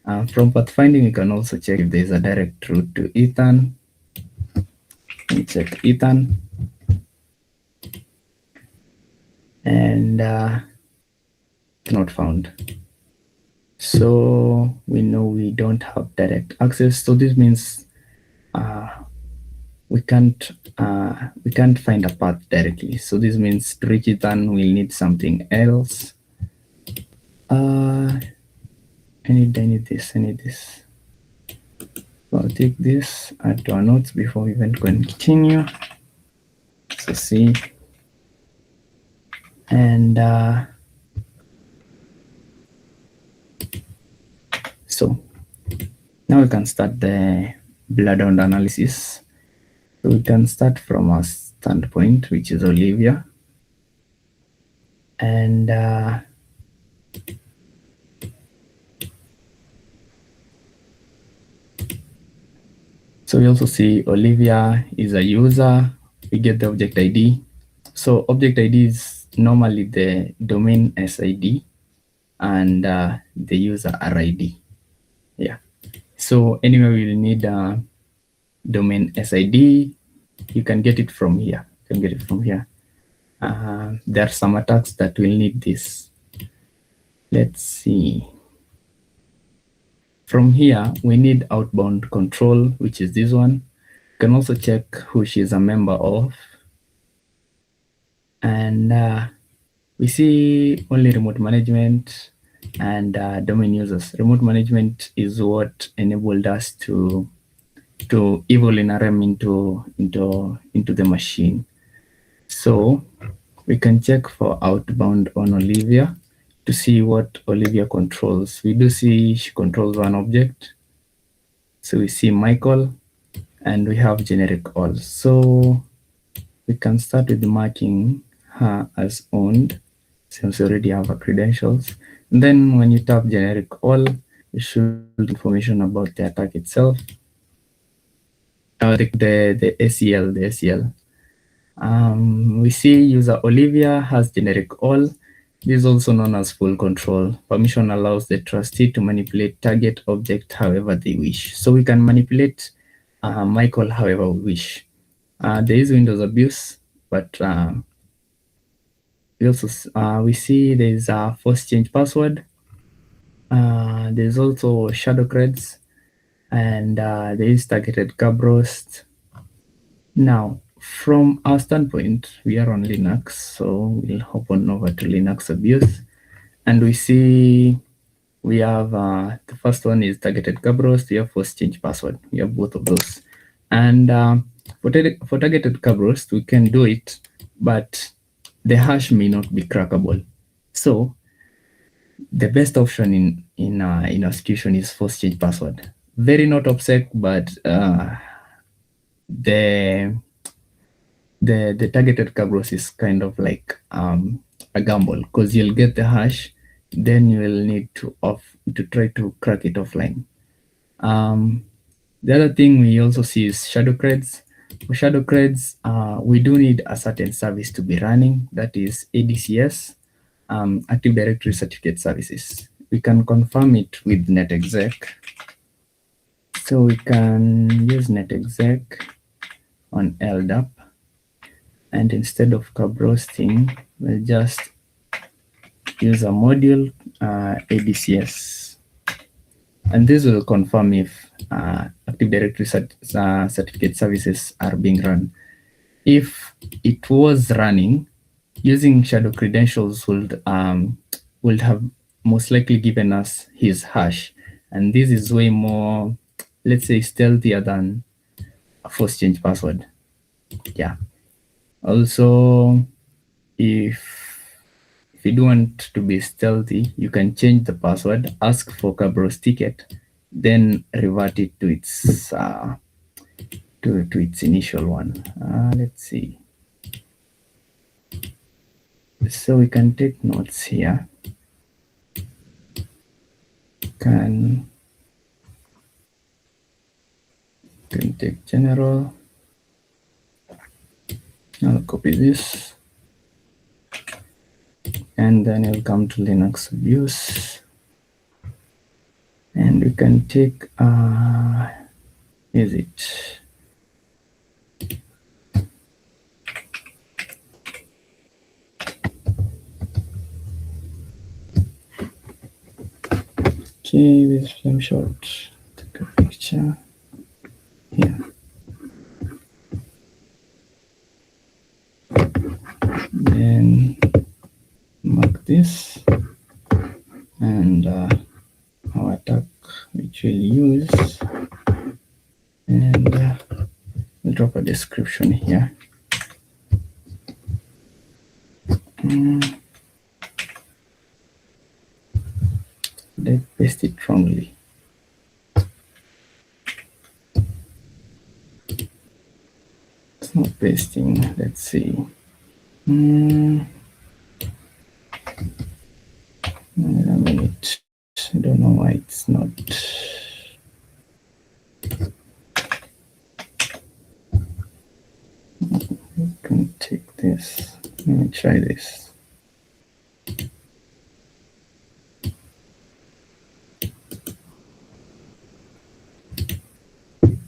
From pathfinding, we can also check if there is a direct route to Ethan. We check Ethan, and it's not found. So we know we don't have direct access. So this means we can't find a path directly. So this means to reach Ethan, we'll need something else. I need this. So I'll take this, add to our notes before we even continue. So see, and so now we can start the bloodhound analysis. So we can start from our standpoint, which is Olivia, and so we also see Olivia is a user. We get the object ID. So object ID is normally the domain SID and the user RID. Yeah. So anyway, we'll need a domain SID. You can get it from here. There are some attacks that will need this. Let's see. From here, we need outbound control, which is this one. You can also check who she's a member of. And we see only remote management and domain users. Remote management is what enabled us to evil in RM into the machine. So we can check for outbound on Olivia to see what Olivia controls. We do see she controls one object. So we see Michael, and we have generic all. So we can start with marking her as owned, since we already have her credentials. And then when you tap generic all, you should information about the attack itself. The ACL. We see user Olivia has generic all. This is also known as full control. Permission allows the trustee to manipulate target object however they wish. So we can manipulate Michael however we wish. There is Windows abuse, but we see there's a force change password. There's also shadow creds, and there is targeted Kerberoast. Now, from our standpoint, we are on Linux, so we'll hop on over to Linux abuse, and we see we have the first one is targeted Kerberoast. We have force change password. We have both of those, and for targeted Kerberoast, we can do it, but the hash may not be crackable. So the best option in execution is force change password. Very not OPSEC, but the targeted Kerberoast is kind of like a gamble, because you'll get the hash, then you will need to try to crack it offline. The other thing we also see is shadow creds. For shadow creds, we do need a certain service to be running, that is ADCS, Active Directory Certificate Services. We can confirm it with netexec. So we can use netexec on LDAP, and instead of Kerberoasting, we'll just use a module ADCS, and this will confirm if Active Directory certificate services are being run. If it was running, using shadow credentials would have most likely given us his hash, and this is way more, let's say, stealthier than a force change password. Yeah. Also, if you do want to be stealthy, you can change the password, ask for Kerberoast ticket, then revert it to its initial one. Let's see. So we can take notes here. Can take general. I'll copy this, and then I'll come to Linux abuse, and we can take is it okay with flame shot. Take a picture here. Then mark this, and our attack which we'll use, and we'll drop a description here. Let's paste it wrongly. It's not pasting. Let's see. Wait a minute. I don't know why it's not. We can take this. Let me try this.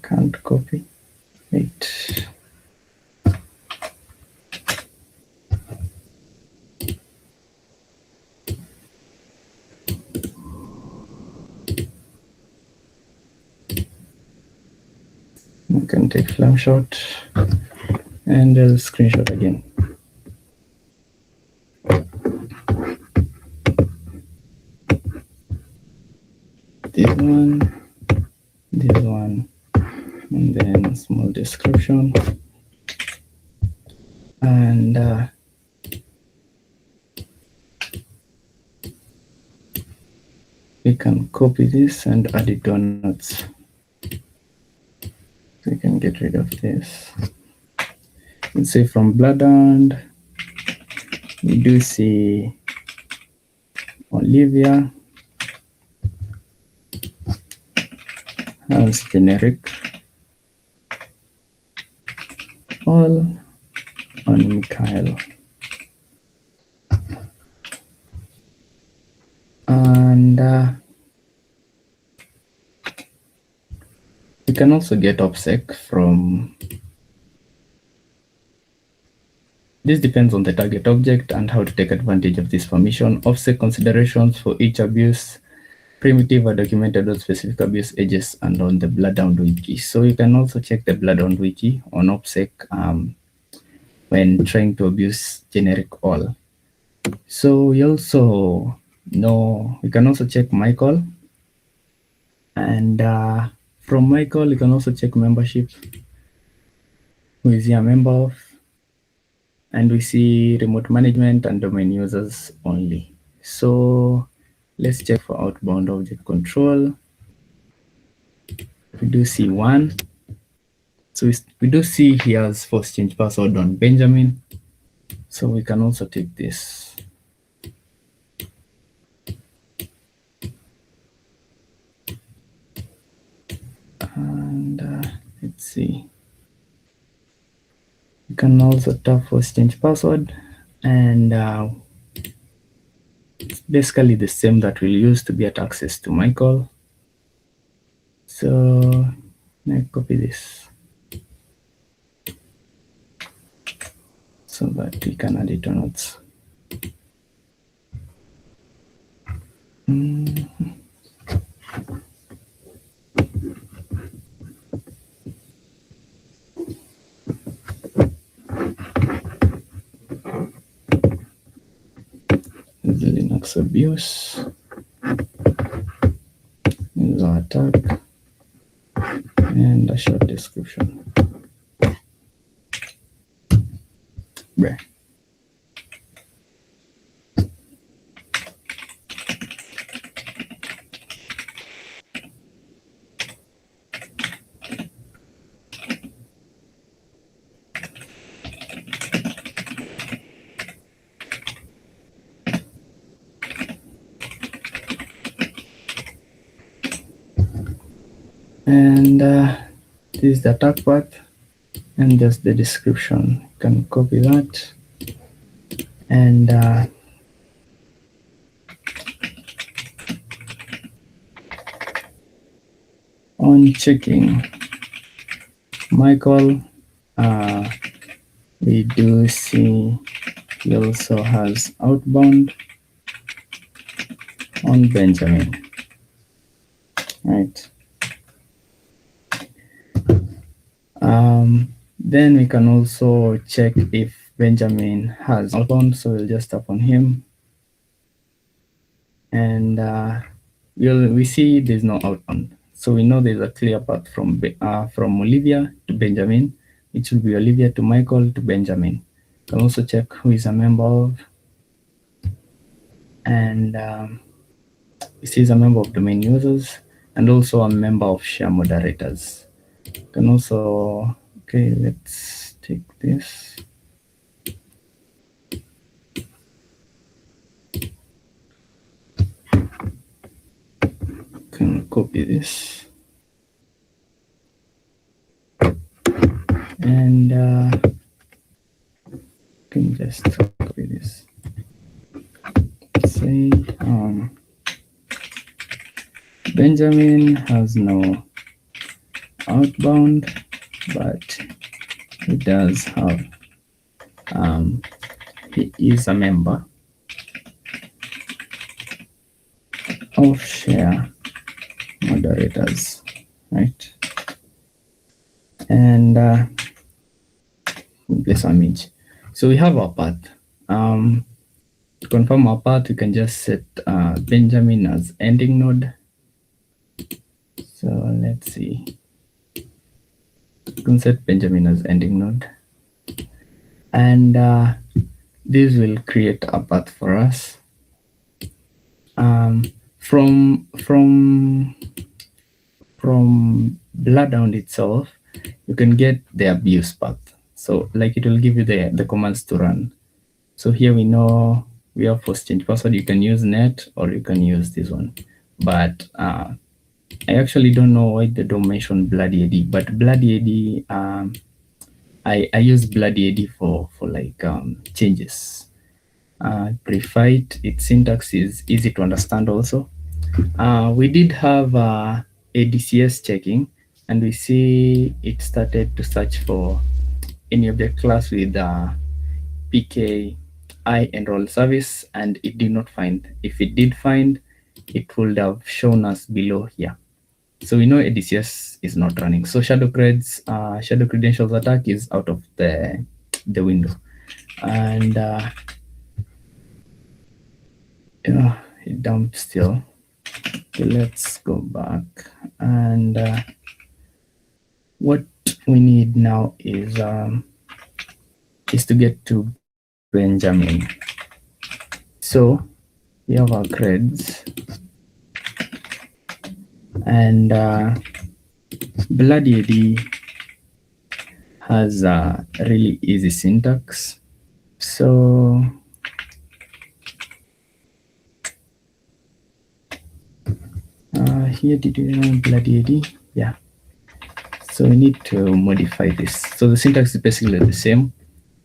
Can't copy. Wait. We can take flame shot, and I'll screenshot again. This one, and then small description, and we can copy this and add it to our notes. We can get rid of this. Let's say from Bloodhound, we do see Olivia as generic, all on Mikhail. And we can also get OPSEC from This depends on the target object and how to take advantage of this permission. Offset considerations for each abuse. Primitive are documented on specific abuse edges and on the Bloodhound wiki. So you can also check the Bloodhound wiki on OPSEC when trying to abuse generic all. So you also know, you can also check Michael. And from Michael, you can also check membership. Who is he a member of? And we see remote management and domain users only. So let's check for outbound object control. We do see one. So we do see he has force change password on Benjamin. So we can also take this. And let's see. You can also tap force change password, and it's basically the same that we'll use to get access to Michael. So I copy this so that we can add it to notes. The Linux abuse is our attack and a short description. Right. And this is the attack path and just the description. You can copy that and on checking Michael, we do see he also has outbound on Benjamin, right? Then we can also check if Benjamin has outbound, so we'll just tap on him, and we see there's no outbound. So we know there's a clear path from Olivia to Benjamin. It should be Olivia to Michael to Benjamin. You can also check who is a member of, and we see he's a member of domain users and also a member of share moderators. You can also, okay, let's take this. Can copy this and can just copy this. Say Benjamin has no outbound, but he does have he is a member of share moderators, right? And this image. So we have our path. To confirm our path, we can just set Benjamin as ending node. So let's see. You can set Benjamin as ending node, and this will create a path for us. From Bloodhound itself, you can get the abuse path. So like it will give you the commands to run. So here we know we have force change password. You can use net or you can use this one. But I actually don't know why they don't mention Bloody AD, but Bloody AD, I use Bloody AD for like changes. Pre-fight, its syntax is easy to understand also. We did have a DCS checking, and we see it started to search for any object class with PKI enroll service, and it did not find. If it did find, it would have shown us below here. So we know ADCS is not running. So shadow credentials attack is out of the window, and it dumped still. Okay, let's go back, and what we need now is to get to Benjamin. So we have our creds, and Bloody has a really easy syntax. So here, did you know Bloody? Yeah. So we need to modify this. So the syntax is basically the same.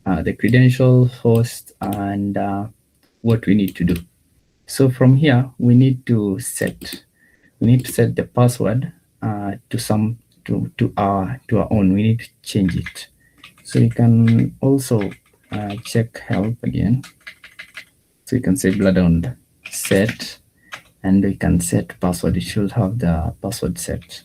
The credential, host, and what we need to do. So from here, we need to set the password to our own. We need to change it. So you can also check help again. So you can say bloodhound set, and we can set password. It should have the password set.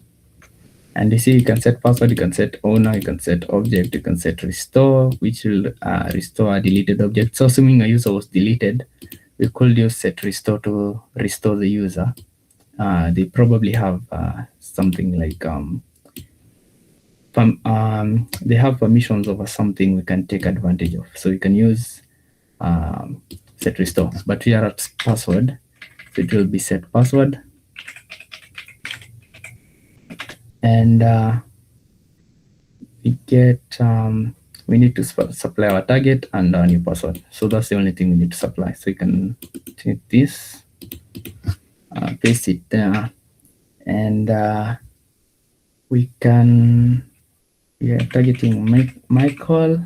And you see, you can set password, you can set owner, you can set object, you can set restore, which will restore a deleted object. So assuming a user was deleted, we could use set restore to restore the user. They probably have something like they have permissions over something we can take advantage of. So you can use set restore, but here at password, so it will be set password, and we need to supply our target and our new password. So that's the only thing we need to supply. So you can take this, paste it there, and we are targeting Michael.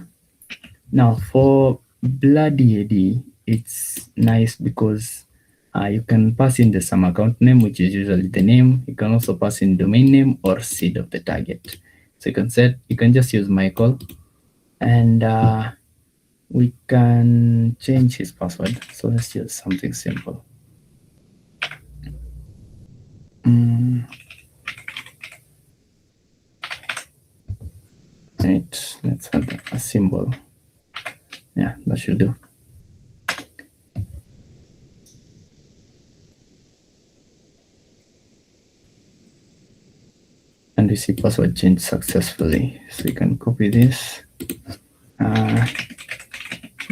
Now for Bloody AD, it's nice because you can pass in the some account name, which is usually the name. You can also pass in domain name or seed of the target. So you can just use Michael, and we can change his password. So let's use something simple. Right, let's add a symbol. Yeah, that should do. And we see password change successfully. So we can copy this.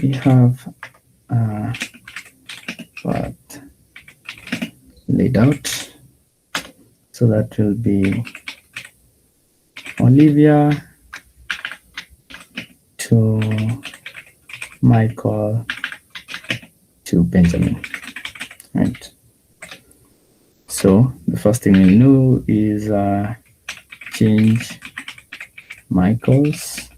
We have path laid out. So that will be Olivia to Michael to Benjamin. Right. So the first thing we'll do is change Michael's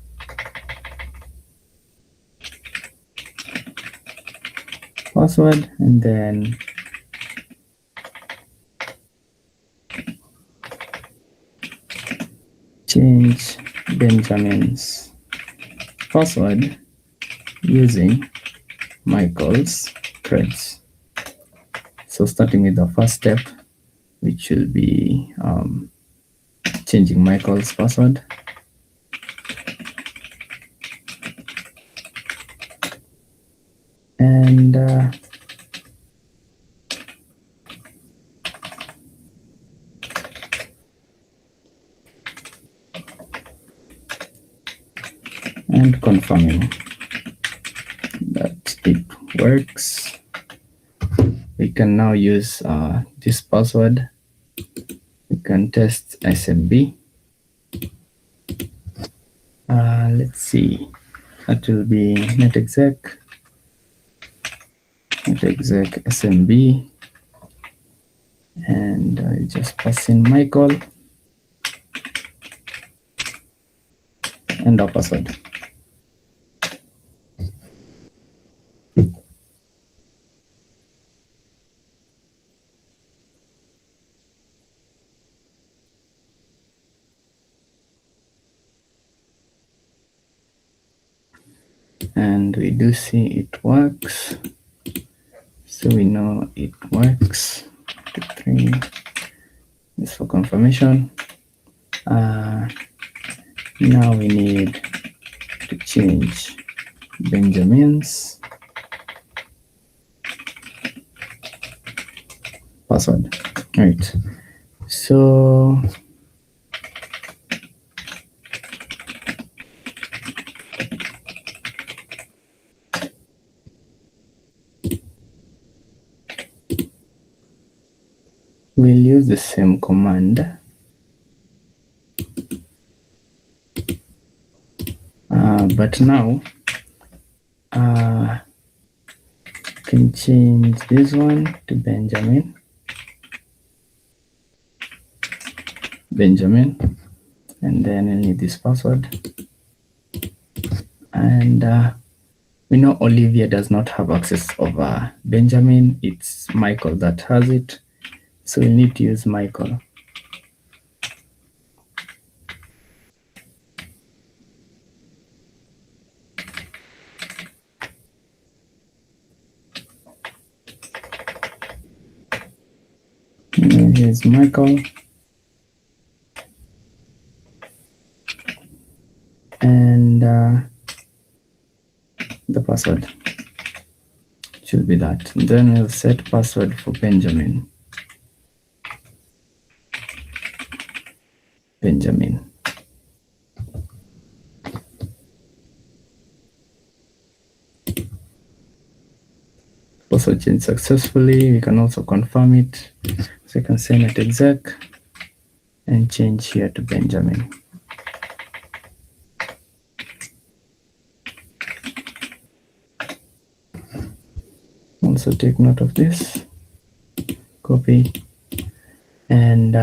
password, and then change Benjamin's password using Michael's creds. So starting with the first step, which will be changing Michael's password. And confirming that it works. We can now use this password. We can test SMB. Let's see. That will be netexec SMB, and I just pass in Michael and our password. and we do see it works. So we know it works. 3. This for confirmation. Now we need to change Benjamin's password. Right. So we'll use the same command. But now can change this one to Benjamin, and then I need this password. And we know Olivia does not have access over Benjamin. It's Michael that has it. So we need to use Michael. And here's Michael. And the password should be that. And then we'll set password for Benjamin. Also changed successfully. We can also confirm it. So you can say net exec and change here to Benjamin. Also take note of this. Copy and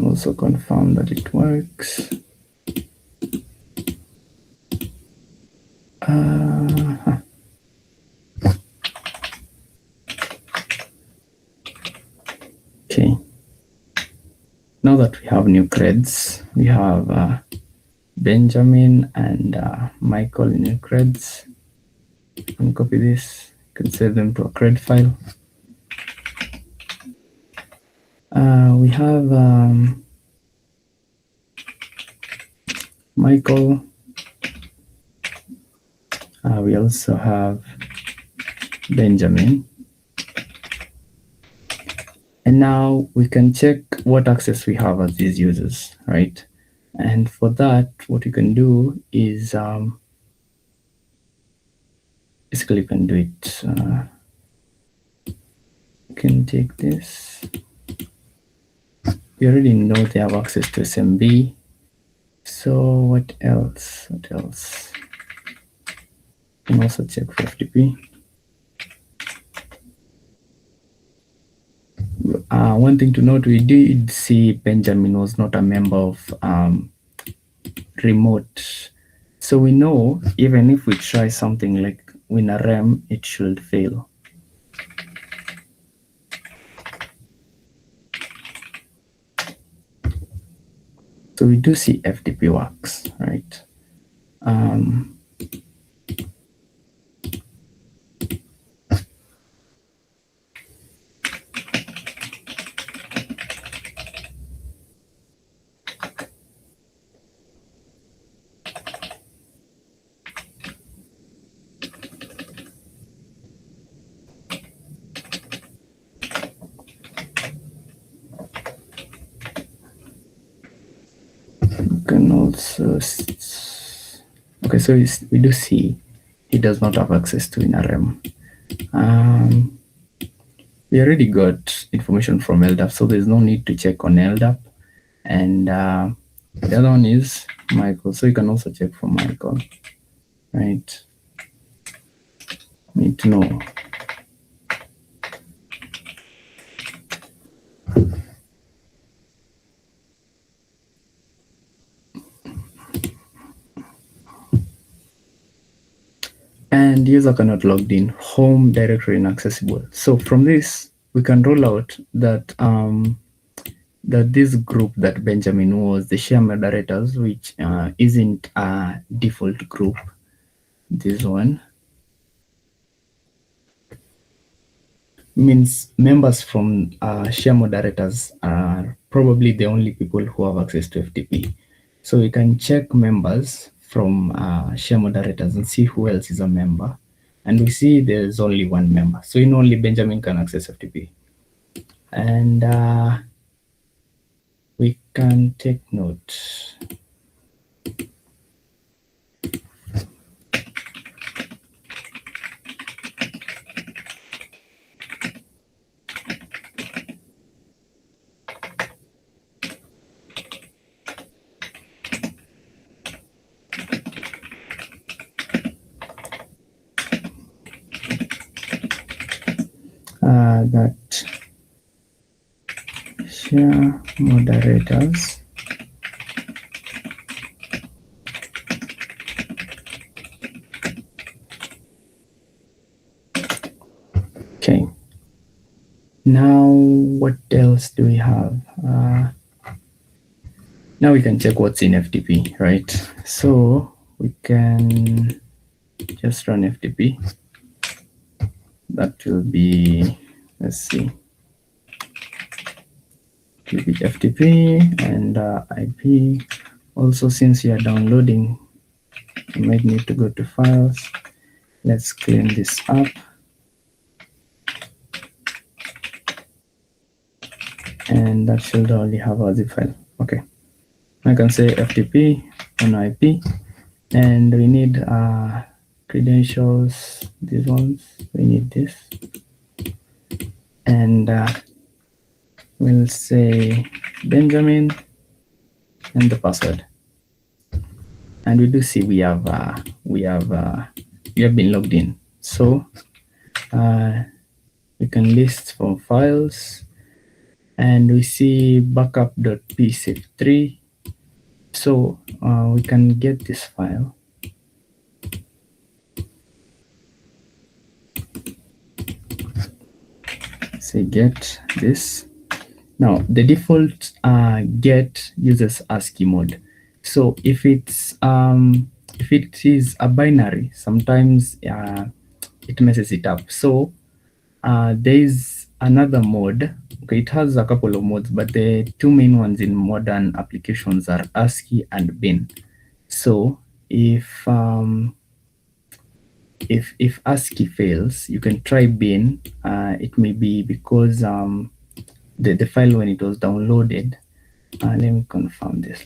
also confirm that it works. Okay. Now that we have new creds, we have Benjamin and Michael in new creds. You can copy this. You can save them to a cred file. We have Michael. We also have Benjamin. And now we can check what access we have as these users, right? And for that, what you can do is basically you can do it. You can take this. You already know they have access to SMB. So what else? What else? You can also check for FTP. One thing to note, we did see Benjamin was not a member of remote. So we know even if we try something like WinRM, it should fail. So we do see FTP works, right? Can also, okay, so we do see he does not have access to InRM. We already got information from LDAP, so there's no need to check on LDAP. And the other one is Michael, so you can also check for Michael, right? Need to know. and user cannot log in, home directory inaccessible. So from this, we can roll out that that this group that Benjamin was the share moderators, which isn't a default group. This one means members from share moderators are probably the only people who have access to FTP. So we can check members from share moderators and see who else is a member. And we see there's only one member. So only Benjamin can access FTP. And we can take note. That share moderators okay. Now what else do we have? Now we can check what's in FTP, right? So we can just run FTP. That will be, let's see, it will be FTP and IP. Also, since you are downloading, you might need to go to files. Let's clean this up. And that should only have a zip file. Okay. I can say FTP on IP, and we need credentials, these ones, we need this. And we'll say Benjamin and the password. And we do see we have been logged in. So we can list from files, and we see backup.psaf3. So we can get this file. Say get this. Now the default get uses ASCII mode. So if it is a binary, sometimes it messes it up. So there is another mode. Okay, it has a couple of modes, but the two main ones in modern applications are ASCII and bin. So if ASCII fails, you can try bin. It may be because the file when it was downloaded. Let me confirm this.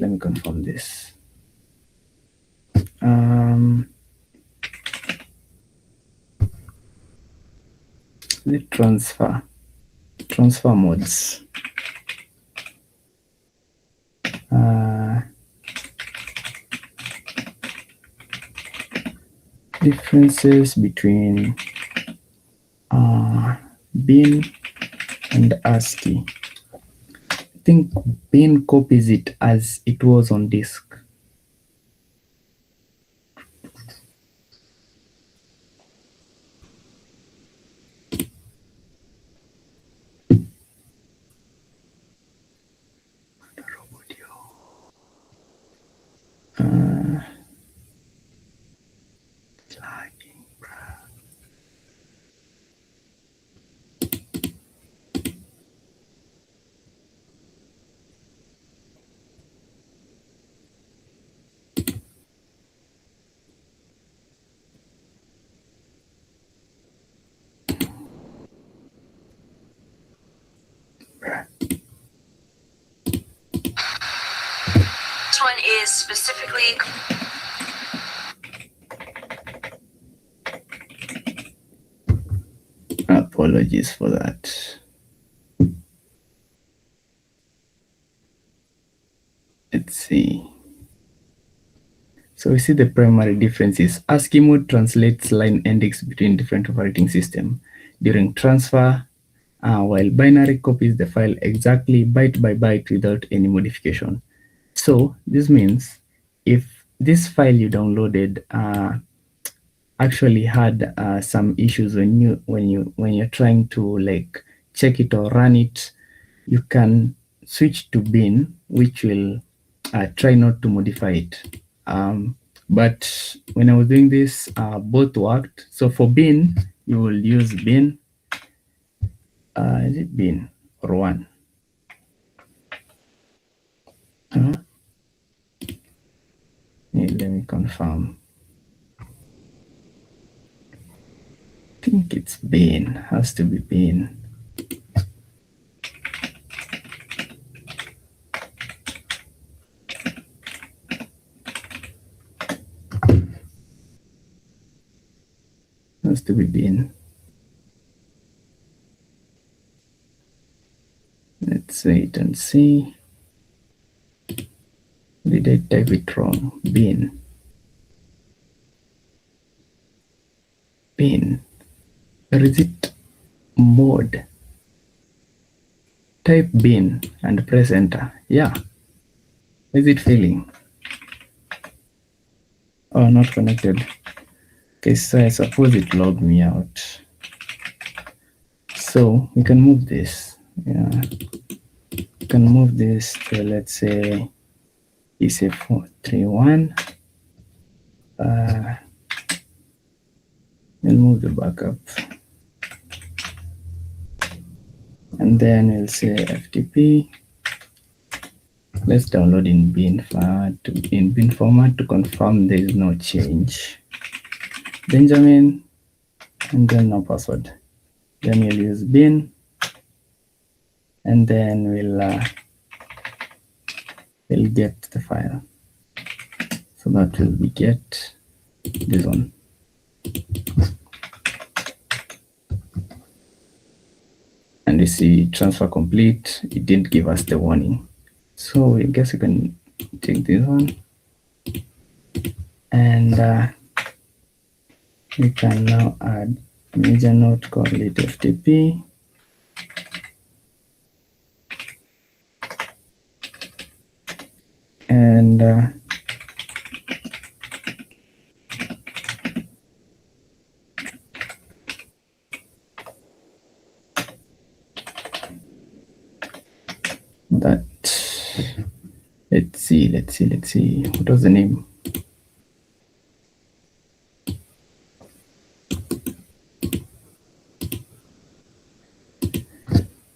The transfer modes. Differences between bin and ASCII. I think bin copies it as it was on disk. This one is specifically. Apologies for that. Let's see. So we see the primary difference is ASCII mode translates line endings between different operating systems during transfer, while binary copies the file exactly byte by byte without any modification. So this means if this file you downloaded actually had some issues when you're trying to like check it or run it, you can switch to bin, which will try not to modify it. But when I was doing this, both worked. So for bin, you will use bin. Is it bin or one? Yeah, let me confirm. I think it's bin, has to be bin. Has to be bin. Let's wait and see. Did I type it wrong? Bin. Bin. Or is it mode? Type bin and press enter. Yeah. Is it failing? Oh, not connected. Okay, so I suppose it logged me out. So we can move this. Yeah. We can move this to, let's say, EC431. We'll move the backup. And then we'll say FTP. Let's download in bin format to confirm there is no change. Benjamin, and then no password. Then we'll use bin, and then we'll get the file. So that will be get this one. And you see transfer complete. It didn't give us the warning. So I guess you can take this one, and we can now add major node, call it FTP. And that, let's see, what was the name?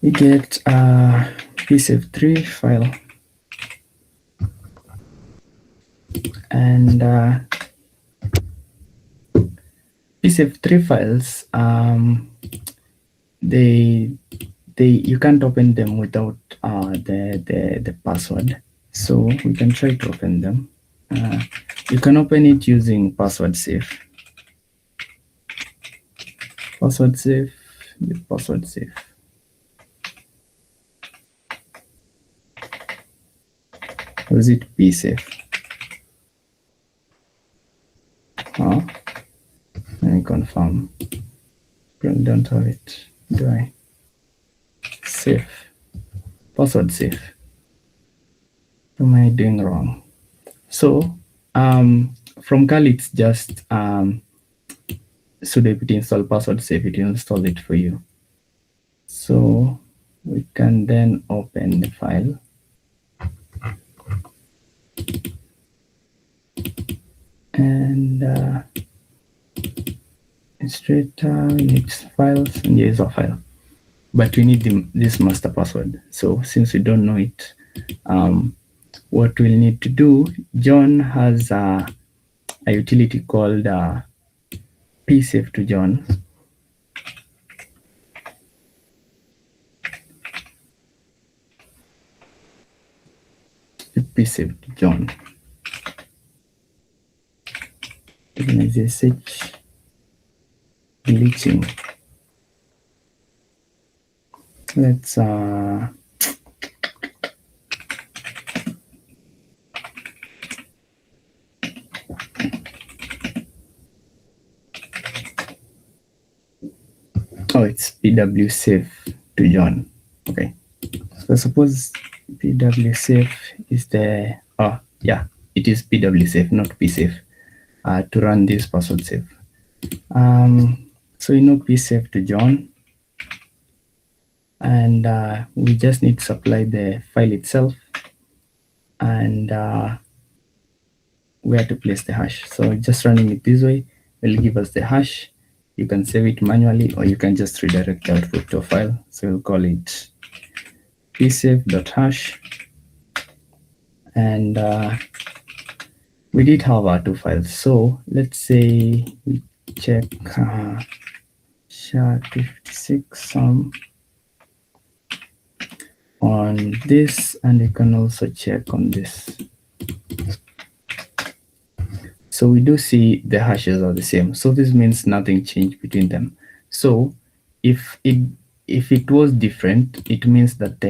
We get a psf3 file, and psf3 files, you can't open them without the password. So we can try to open them. You can open it using password safe. Password safe. Or is it psafe? Let me confirm. Don't have it. Do I? Safe. Password safe. What am I doing wrong? So from Kali, it's just sudo apt install password safe. It will install it for you. So we can then open the file. And administrator needs files, and here is a file. But we need this master password. So since we don't know it, what we'll need to do, John has a utility called psafe to John. Psafe to John. SSH glitching. Let's it's pw safe to John. Okay, so suppose pw safe is the it is pw safe, not psafe, to run this password safe. So psave to John, and we just need to supply the file itself and where to place the hash. So just running it this way will give us the hash. You can save it manually, or you can just redirect the output to a file. So we'll call it psave.hash, and we did have our two files. So let's say we check SHA-256 on this, and you can also check on this. So we do see the hashes are the same. So this means nothing changed between them. So if it was different, it means that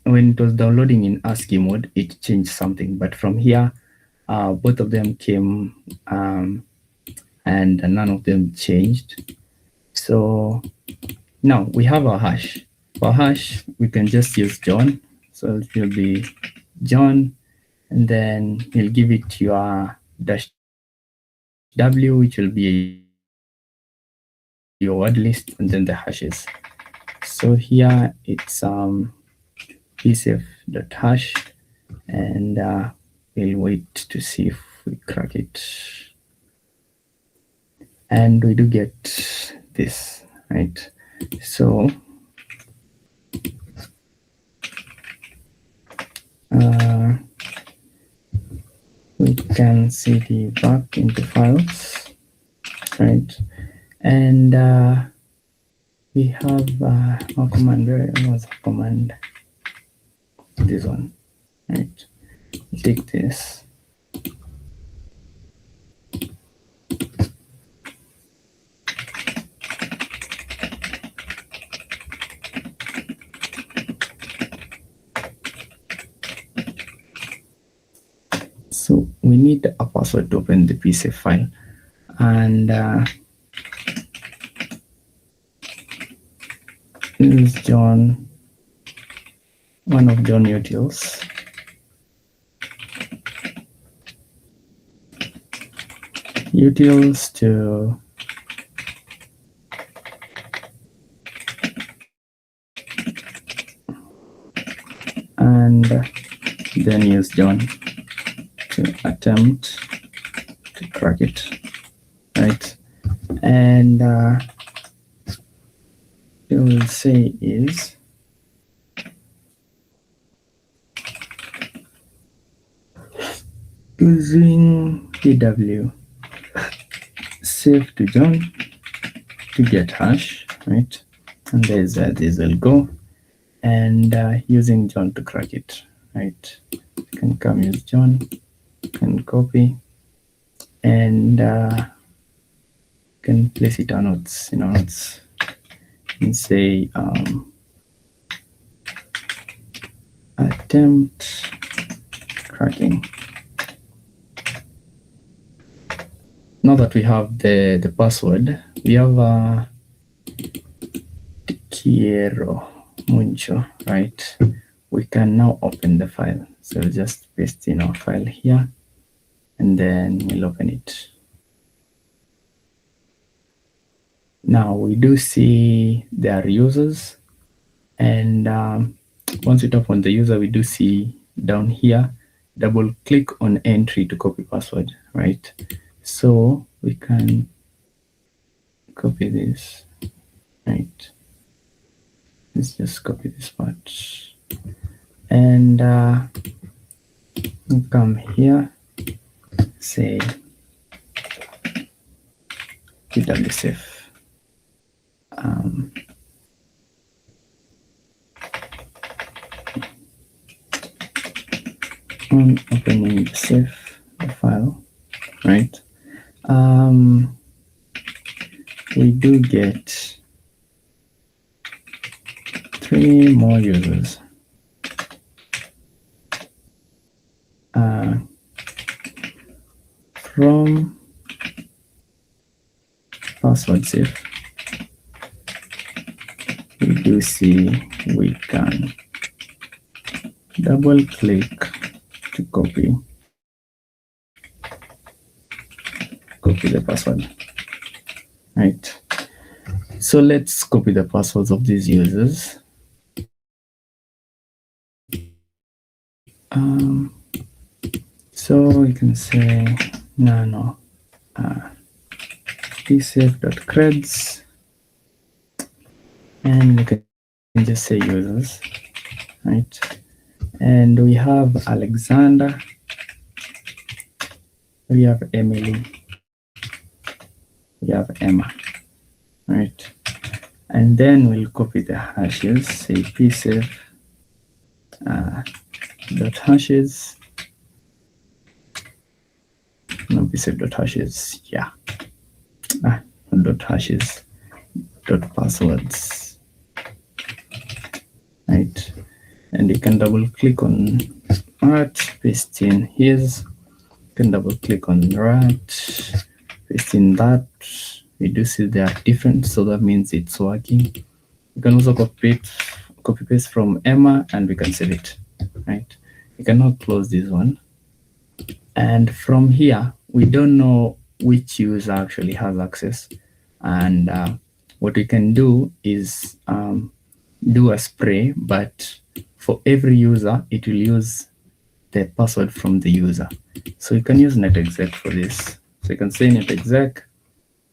when it was downloading in ASCII mode, it changed something. But from here, both of them came and none of them changed. So now we have our hash. For hash, we can just use John. So it will be John, and then you'll give it your -w, which will be your word list, and then the hashes. So here it's psave.hash, and we'll wait to see if we crack it. And we do get this, right? So we can cd back into files, right? And we have a command. Where was the command? This one, right? Take this. So we need a password to open the psave file, and this is John, one of John utils. Utils to and then use John to attempt to crack it, right? And it will say is using pw save to John to get hash, right? And there's this will go, and using John to crack it, right? You can come use John and copy, and can place it on notes, notes, and say attempt cracking. Now that we have the password, we have Quiero mucho, right? We can now open the file. So we'll just paste in our file here, and then we'll open it. Now we do see their users, and once we tap on the user, we do see down here, double click on entry to copy password, right? So we can copy this, right? Let's just copy this part, and come here, say pwsafe. On opening the safe file, right? We do get 3 more users. From password safe, we do see we can double click to copy copy the password. Right. So let's copy the passwords of these users. So we can say nano psafe.creds, and we can just say users, right? And we have Alexander, we have Emily, we have Emma, right? And then we'll copy the hashes, say psafe dot hashes, no psafe dot hashes, yeah, dot hashes dot passwords, right? And you can double click on art, paste in his, you can double click on rat, paste in that. We do see they are different, so that means it's working. You can also copy paste from Emma, and we can save it, right? You can now close this one. And from here, we don't know which user actually has access. And what we can do is do a spray, but for every user, it will use the password from the user. So you can use netexec for this. So you can say netexec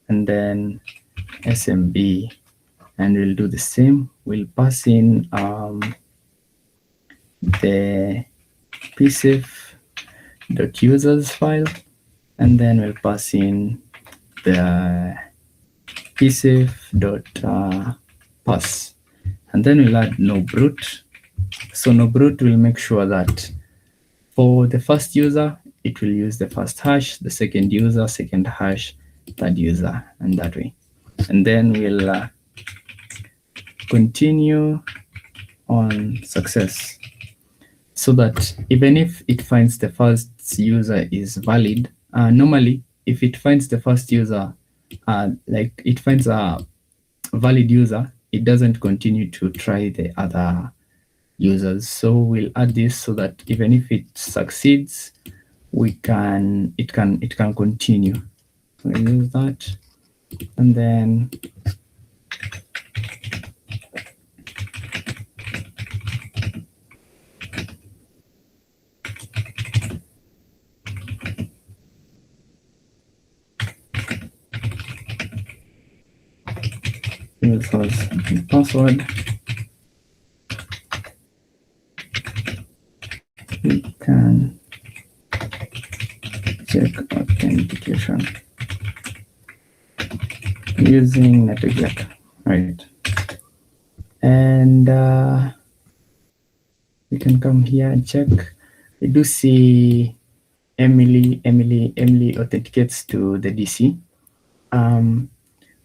and then SMB, and we'll do the same. We'll pass in the psafe.users file, and then we'll pass in the psafe.pass, and then we'll add no brute. So no brute will make sure that for the first user, it will use the first hash, the second user, second hash, third user, and that way. And then we'll continue on success, so that even if it finds the first user is valid, normally if it finds the first user, like it finds a valid user, it doesn't continue to try the other users. So we'll add this so that even if it succeeds, it can continue. We'll use that, and then users password. We can check authentication using netexec, right? And we can come here and check. We do see Emily authenticates to the DC.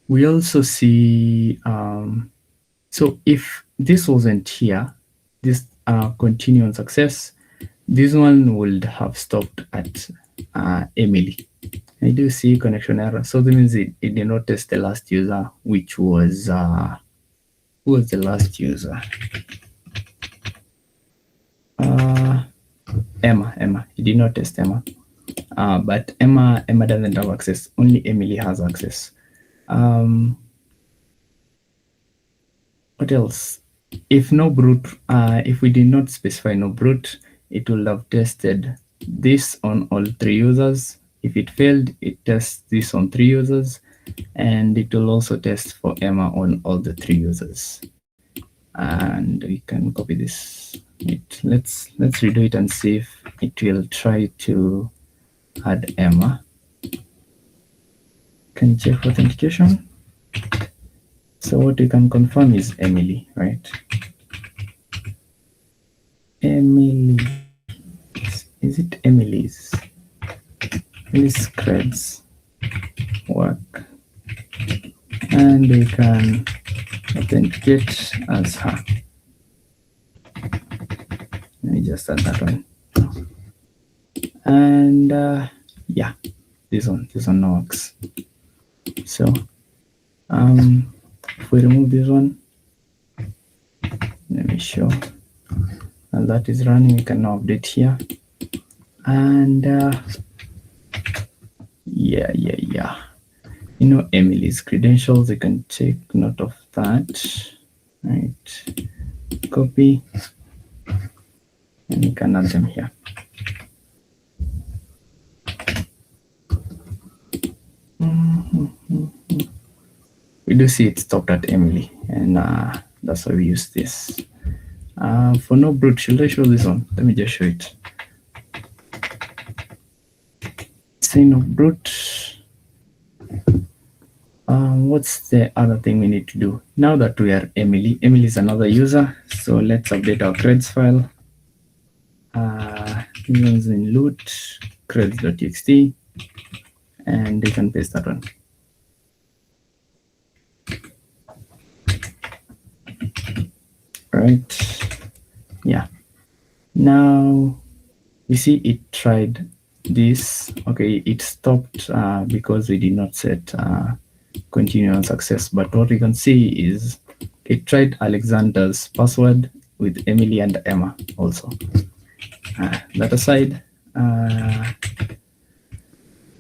We also see, so if this wasn't here, this continue on success, this one would have stopped at Emily. I do see connection error. So that means it did not test the last user, which was, who was the last user? Emma. It did not test Emma. But Emma doesn't have access. Only Emily has access. What else? If no brute, if we did not specify no brute, it will have tested this on all three users. If it failed, it tests this on 3 users, and it will also test for Emma on all the 3 users. And we can copy this. Let's redo it and see if it will try to add Emma. Can check authentication. So what we can confirm is Emily, right? Emily. Is it Emily's? Emily's creds work. And we can authenticate as her. Let me just add that one. And yeah, this one now works. So if we remove this one, let me show. And that is running. We can now update here. And Yeah. You know Emily's credentials. You can take note of that. Right. Copy. And you can add them here. We do see it stopped at Emily, and that's why we use this. For no brute, should I show this one? Let me just show it. Say no brute. What's the other thing we need to do? Now that we are Emily is another user, so let's update our creds file. Users in loot, creds.txt, and you can paste that one. Right. Yeah. Now we see it tried this. Okay, it stopped because we did not set continue on success. But what we can see is it tried Alexander's password with Emily and Emma also. That aside,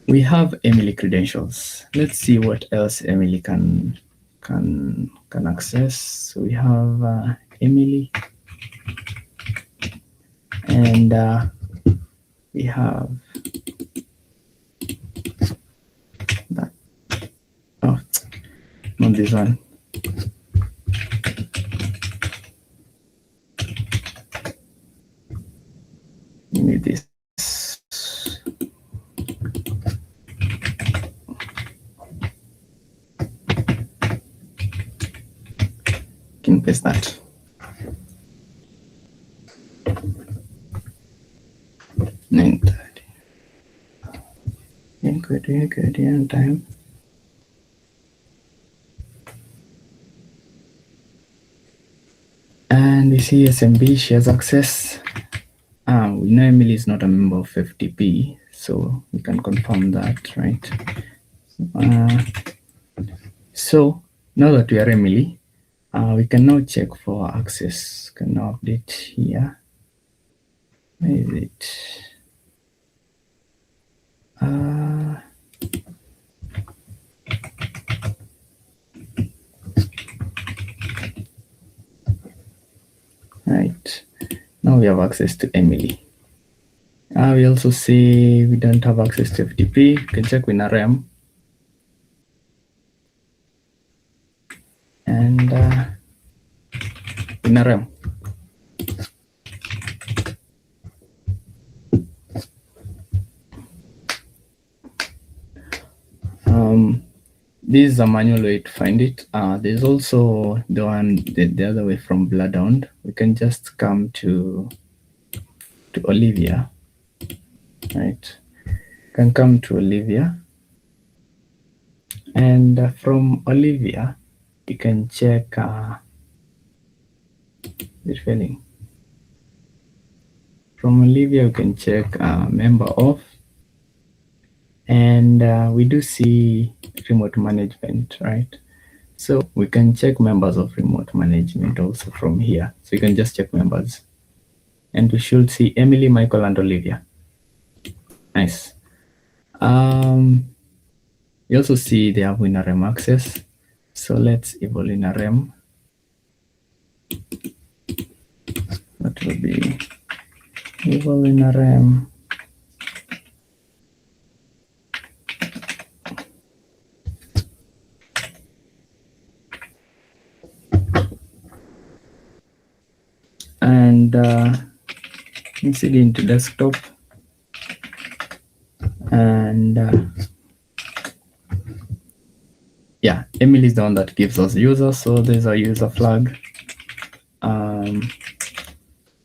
we have Emily credentials. Let's see what else Emily can access. So we have Emily, and we have that. Oh, not this one. We need this. Can paste that. Good time. And we see SMB shares access. We know Emily is not a member of FTP, so we can confirm that, right? So now that we are Emily, we can now check for access. Can now update here. Where is it? Right. Now we have access to Emily. We also see we don't have access to FTP. You can check with RM. And in RM. This is a manual way to find it. There's also the one the other way from Bloodhound. We can just come to Olivia, right? Can come to Olivia, and from Olivia, you can check it's failing. From Olivia, you can check member of, and we do see remote management, right? So we can check members of remote management also from here. So you can just check members, and we should see Emily, Michael, and Olivia. Nice. You also see they have WinRM access. So let's enable WinRM. That will be enable WinRM. And CD into desktop, and yeah, Emily is the one that gives us users, so there's a user flag.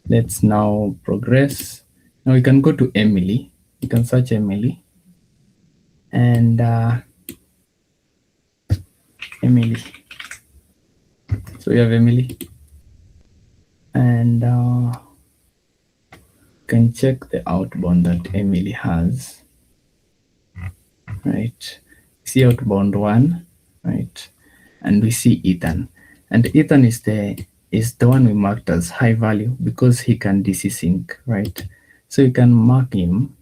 Let's now progress. Now we can go to Emily. You can search Emily, and Emily. So we have Emily, and can check the outbound that Emily has. Right, see outbound 1, right, and we see Ethan, and Ethan is the one we marked as high value because he can DCSync, right? So you can mark him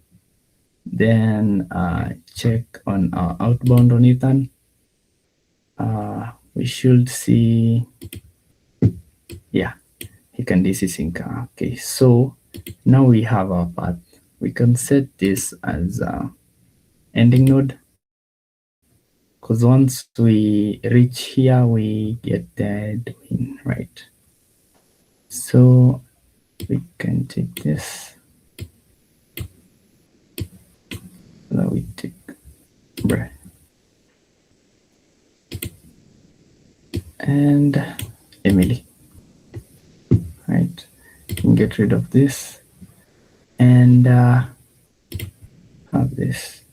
Then check on our outbound on Ethan. We should see, yeah, he can DCSync. Okay, so now we have our path. We can set this as ending node, because once we reach here, we get the domain, right? So we can take this. Now we take breath. And Emily, right? Get rid of this and have this.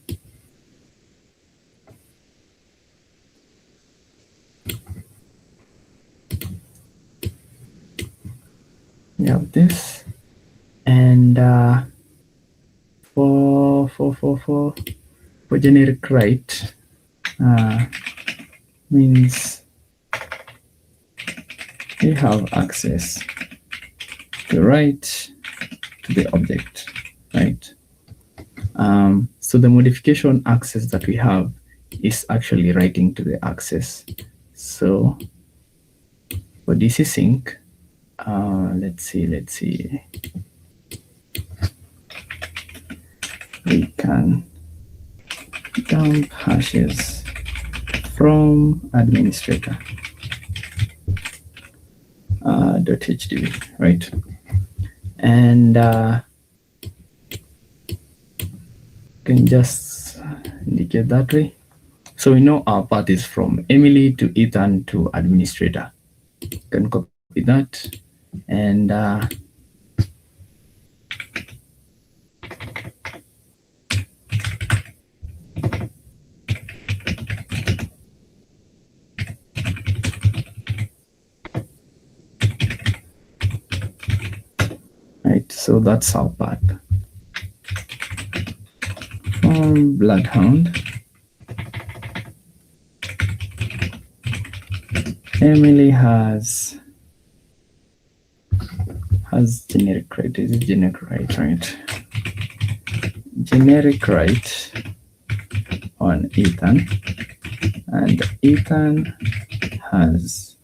We have this, and for generic write means we have access to write to the object, right? So the modification access that we have is actually writing to the access. So for DCSync, let's see. We can dump hashes from administrator .htb, right? And can just indicate that way. So we know our path is from Emily to Ethan to administrator. You can copy that and right, so that's our path. Bloodhound, Emily has generic write. Is it generic write, right? Generic write on Ethan, and Ethan has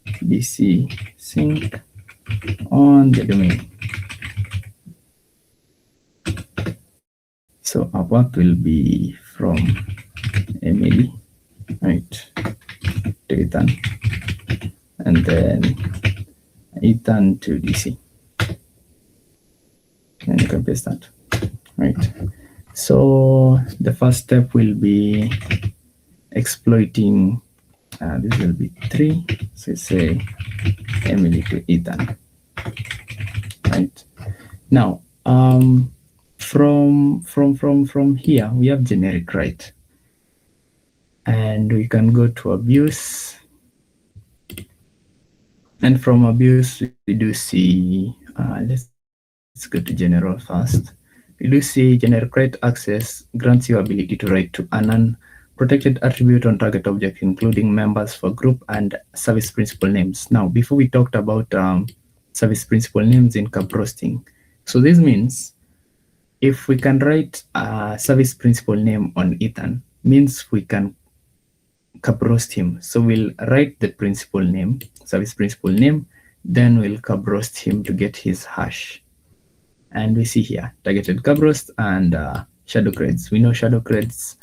DCSync on the domain. So our path will be from Emily, right, to Ethan, and then Ethan to DC. And you can paste that, right? So the first step will be exploiting, this will be 3, so say Emily to Ethan, right? Now, from here, we have generic write, and we can go to abuse, and from abuse, we do see, let's go to general first. We do see generic write access grants you ability to write to an unprotected attribute on target object, including members for group and service principal names. Now, before we talked about service principal names in Kerberoasting. So this means if we can write a service principal name on Ethan, means we can Kerberoast him. So we'll write the principal name, service principal name, then we'll Kerberoast him to get his hash. And we see here targeted Kerberoast and shadow creds. We know shadow creds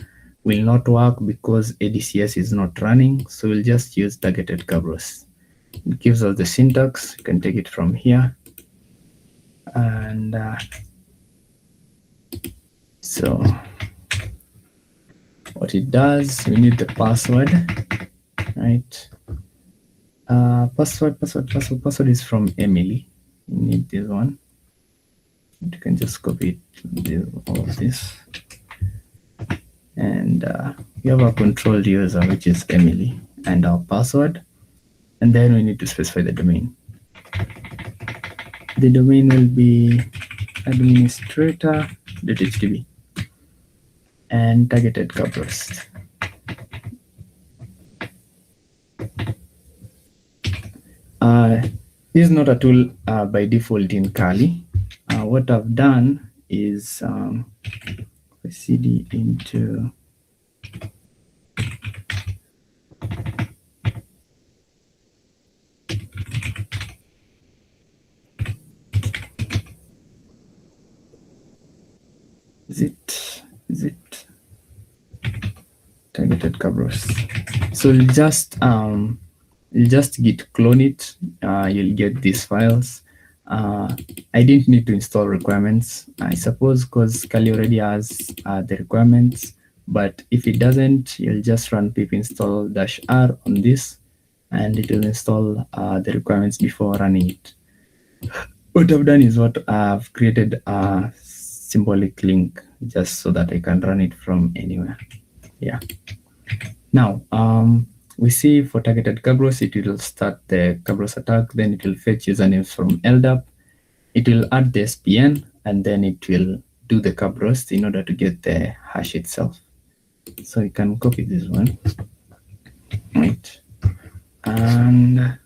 will not work because ADCS is not running, so we'll just use targeted Kerberoast. It gives us the syntax. You can take it from here, and so what it does, we need the password, right? Password is from Emily. We need this one. You can just copy all of this, and we have our controlled user, which is Emily, and our password, and then we need to specify the domain. The domain will be administrator.htb and targeted Kerberoast. This is not a tool by default in Kali. What I've done is, cd into is it targeted Kerberoast. So you'll just git clone it. You'll get these files. I didn't need to install requirements, I suppose, because Kali already has the requirements. But if it doesn't, you'll just run pip install -r on this, and it will install the requirements before running it. What I've done is I've created a symbolic link just so that I can run it from anywhere. Yeah. Now, we see for targeted Kerberoast, it will start the Kerberoast attack, then it will fetch usernames from LDAP, it will add the SPN, and then it will do the Kerberoast in order to get the hash itself. So you can copy this one, right? And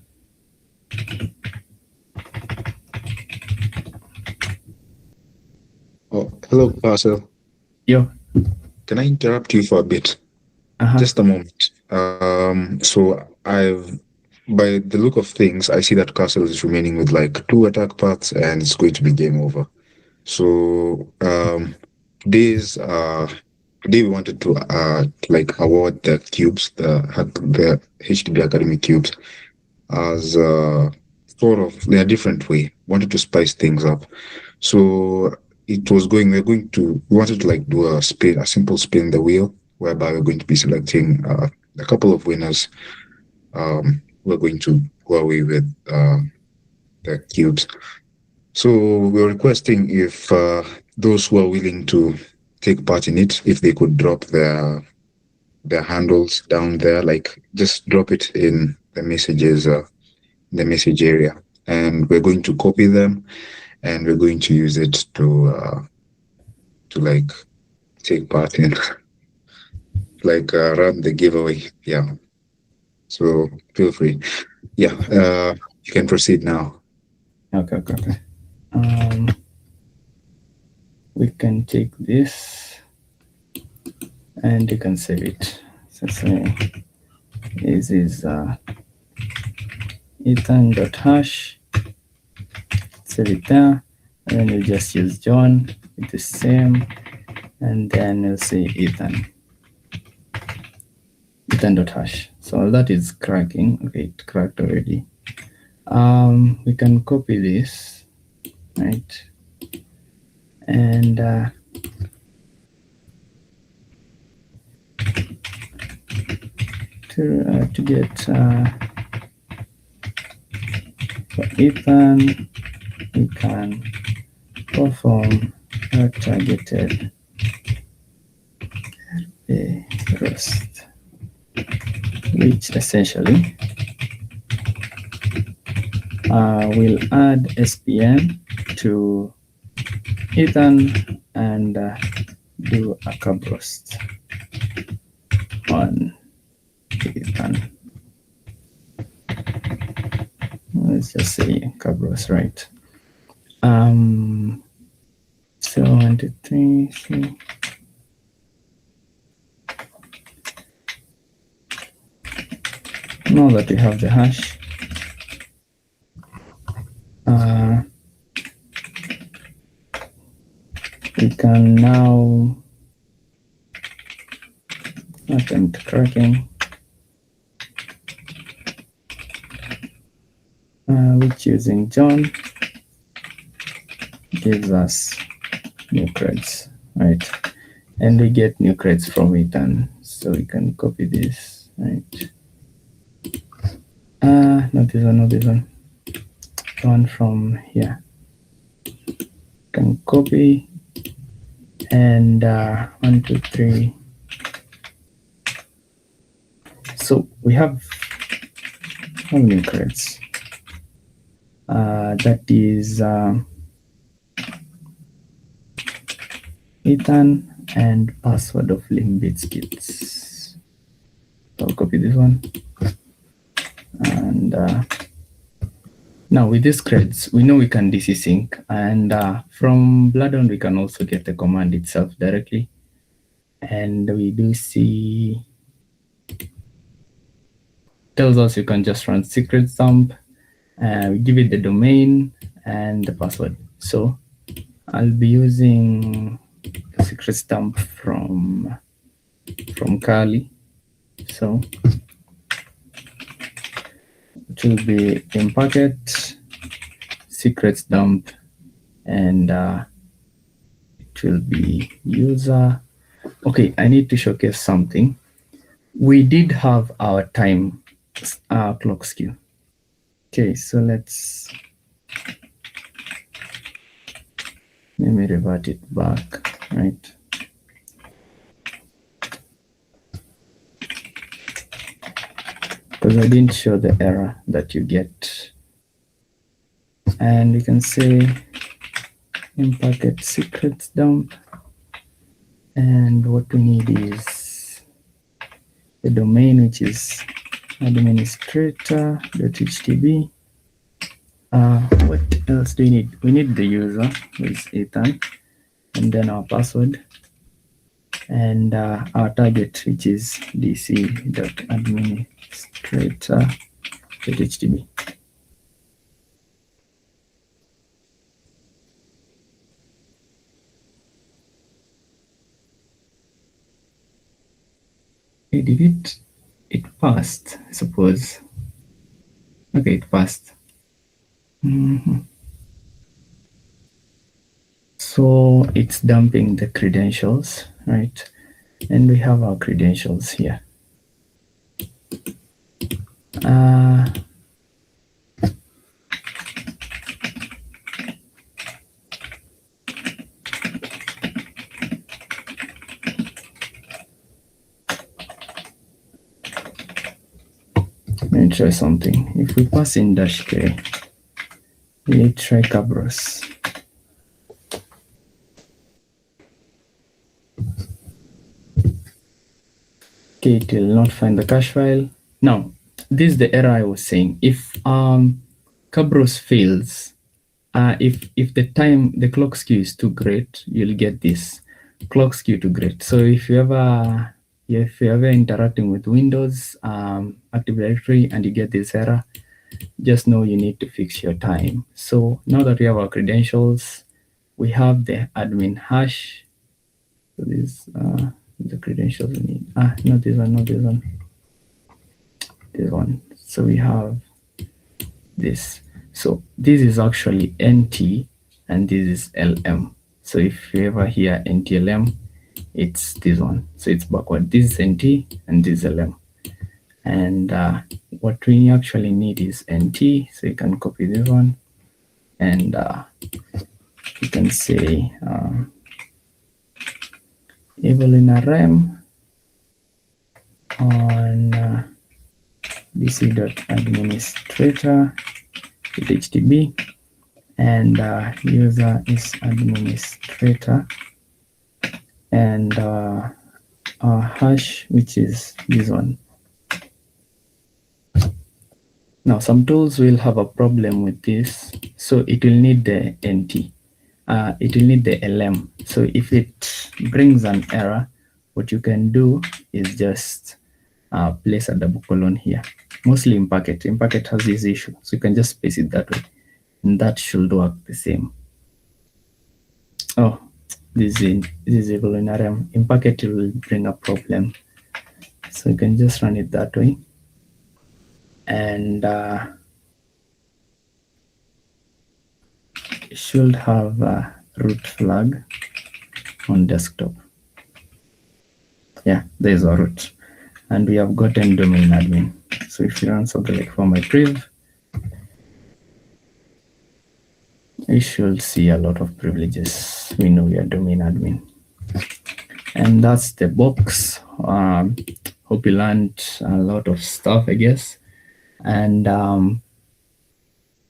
Oh, hello, Parcel. yo, Can I interrupt you for a bit? Just a moment. So by the look of things, I see that Castle is remaining with like 2 attack paths, and it's going to be game over. So today we wanted to like award the cubes, the HTB Academy cubes, as sort of in a different way. Wanted to spice things up. So we wanted to like do a simple spin the wheel, whereby we're going to be selecting a couple of winners. We're going to go away with the cubes. So we're requesting if those who are willing to take part in it, if they could drop their handles down there, like just drop it in the messages, the message area, and we're going to copy them, and we're going to use it to like take part in like run the giveaway. Yeah. So feel free. Yeah. You can proceed now. Okay. We can take this and you can save it. So say this is ethan.hash. Save it there, and then you just use John with the same, and then you'll say ethan.hash. So that is cracking. Okay, it cracked already. We can copy this, right? And to get for Ethan, we can perform a targeted roast, which essentially will add SPN to Ethan and do a Kerberoast on Ethan. Let's just say Kerberoast, right? So 1, 2, 3, 3. Now that we have the hash, we can now attempt cracking, which using John gives us new creds, right? And we get new creds from it, and so we can copy this, right? Not this one, the one from here. Can copy and 1, 2, 3. So we have how many creds? That is Ethan and password of Limbitskits. So I'll copy this one. And now with these creds, we know we can DCSync, and from Bloodhound we can also get the command itself directly. and we do see, tells us you can just run secret dump, and we give it the domain and the password. So I'll be using a secret dump from Kali. So it will be in packet secret dump, and it will be user. Okay, I need to showcase something. We did have our time clock skew. Okay, so let me revert it back, right? Because I didn't show the error that you get. And you can say in packet secrets dump, and what we need is the domain, which is administrator.htb. What else do we need? We need the user, which is Ethan, and then our password, and our target, which is dc.administrator.htb. We did it. It passed, I suppose. Okay, it passed. So it's dumping the credentials, right? And we have our credentials here. Let me try something. If we pass in -k, we try Kerberoast. Okay, it will not find the cache file. Now, this is the error I was saying. If Kerberoast fails, if the clock skew is too great, you'll get this clock skew too great. So if you're ever interacting with Windows Active Directory and you get this error, just know you need to fix your time. So now that we have our credentials, we have the admin hash. So this the credentials we need. Not this one, not this one. This one. So we have this. So this is actually NT and this is LM. So if you ever hear NTLM, it's this one. So it's backward. This is NT and this is LM. And what we actually need is NT. So you can copy this one, and you can say Evelyn RM on dc.administrator.htb, and user is administrator, and our hash, which is this one. Now, some tools will have a problem with this, so it will need the NT. It will need the LM. So if it brings an error, what you can do is just place a double colon here. Mostly in Packet. In Packet has this issue, so you can just space it that way, and that should work the same. Oh, this is able in RM. In Packet, it will bring a problem, so you can just run it that way. And it should have a root flag on desktop. Yeah, there's a root. And we have gotten domain admin. So if you run something like for my priv, you should see a lot of privileges. We know we are domain admin. And that's the box. Hope you learned a lot of stuff, I guess. And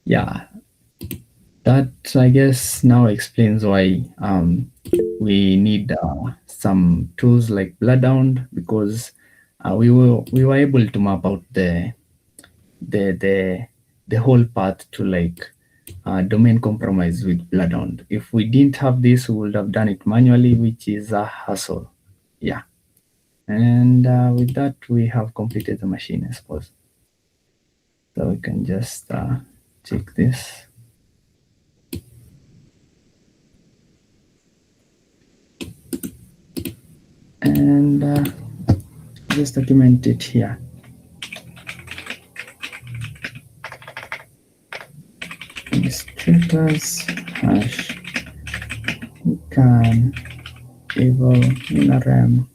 yeah, that I guess now explains why we need some tools like Bloodhound, because we were able to map out the whole path to like domain compromise with Bloodhound. If we didn't have this, we would have done it manually, which is a hassle. Yeah. And with that, we have completed the machine, I suppose. So we can just check this. And just document it here. Administrators hash can enable in a RAM.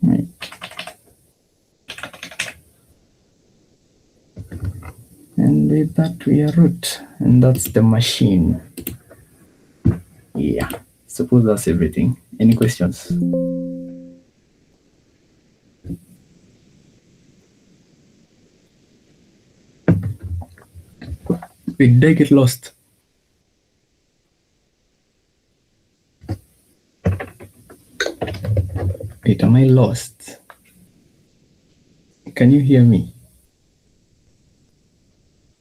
Right. And with that, we are root, and that's the machine. Yeah, suppose that's everything. Any questions? Did I get lost? Wait, am I lost? Can you hear me?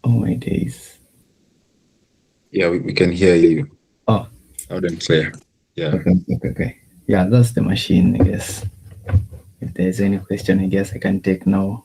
Oh my days. Yeah, we can hear you. Oh. Loud and clear. Yeah. Okay. Yeah, that's the machine, I guess. If there's any question, I guess I can take now.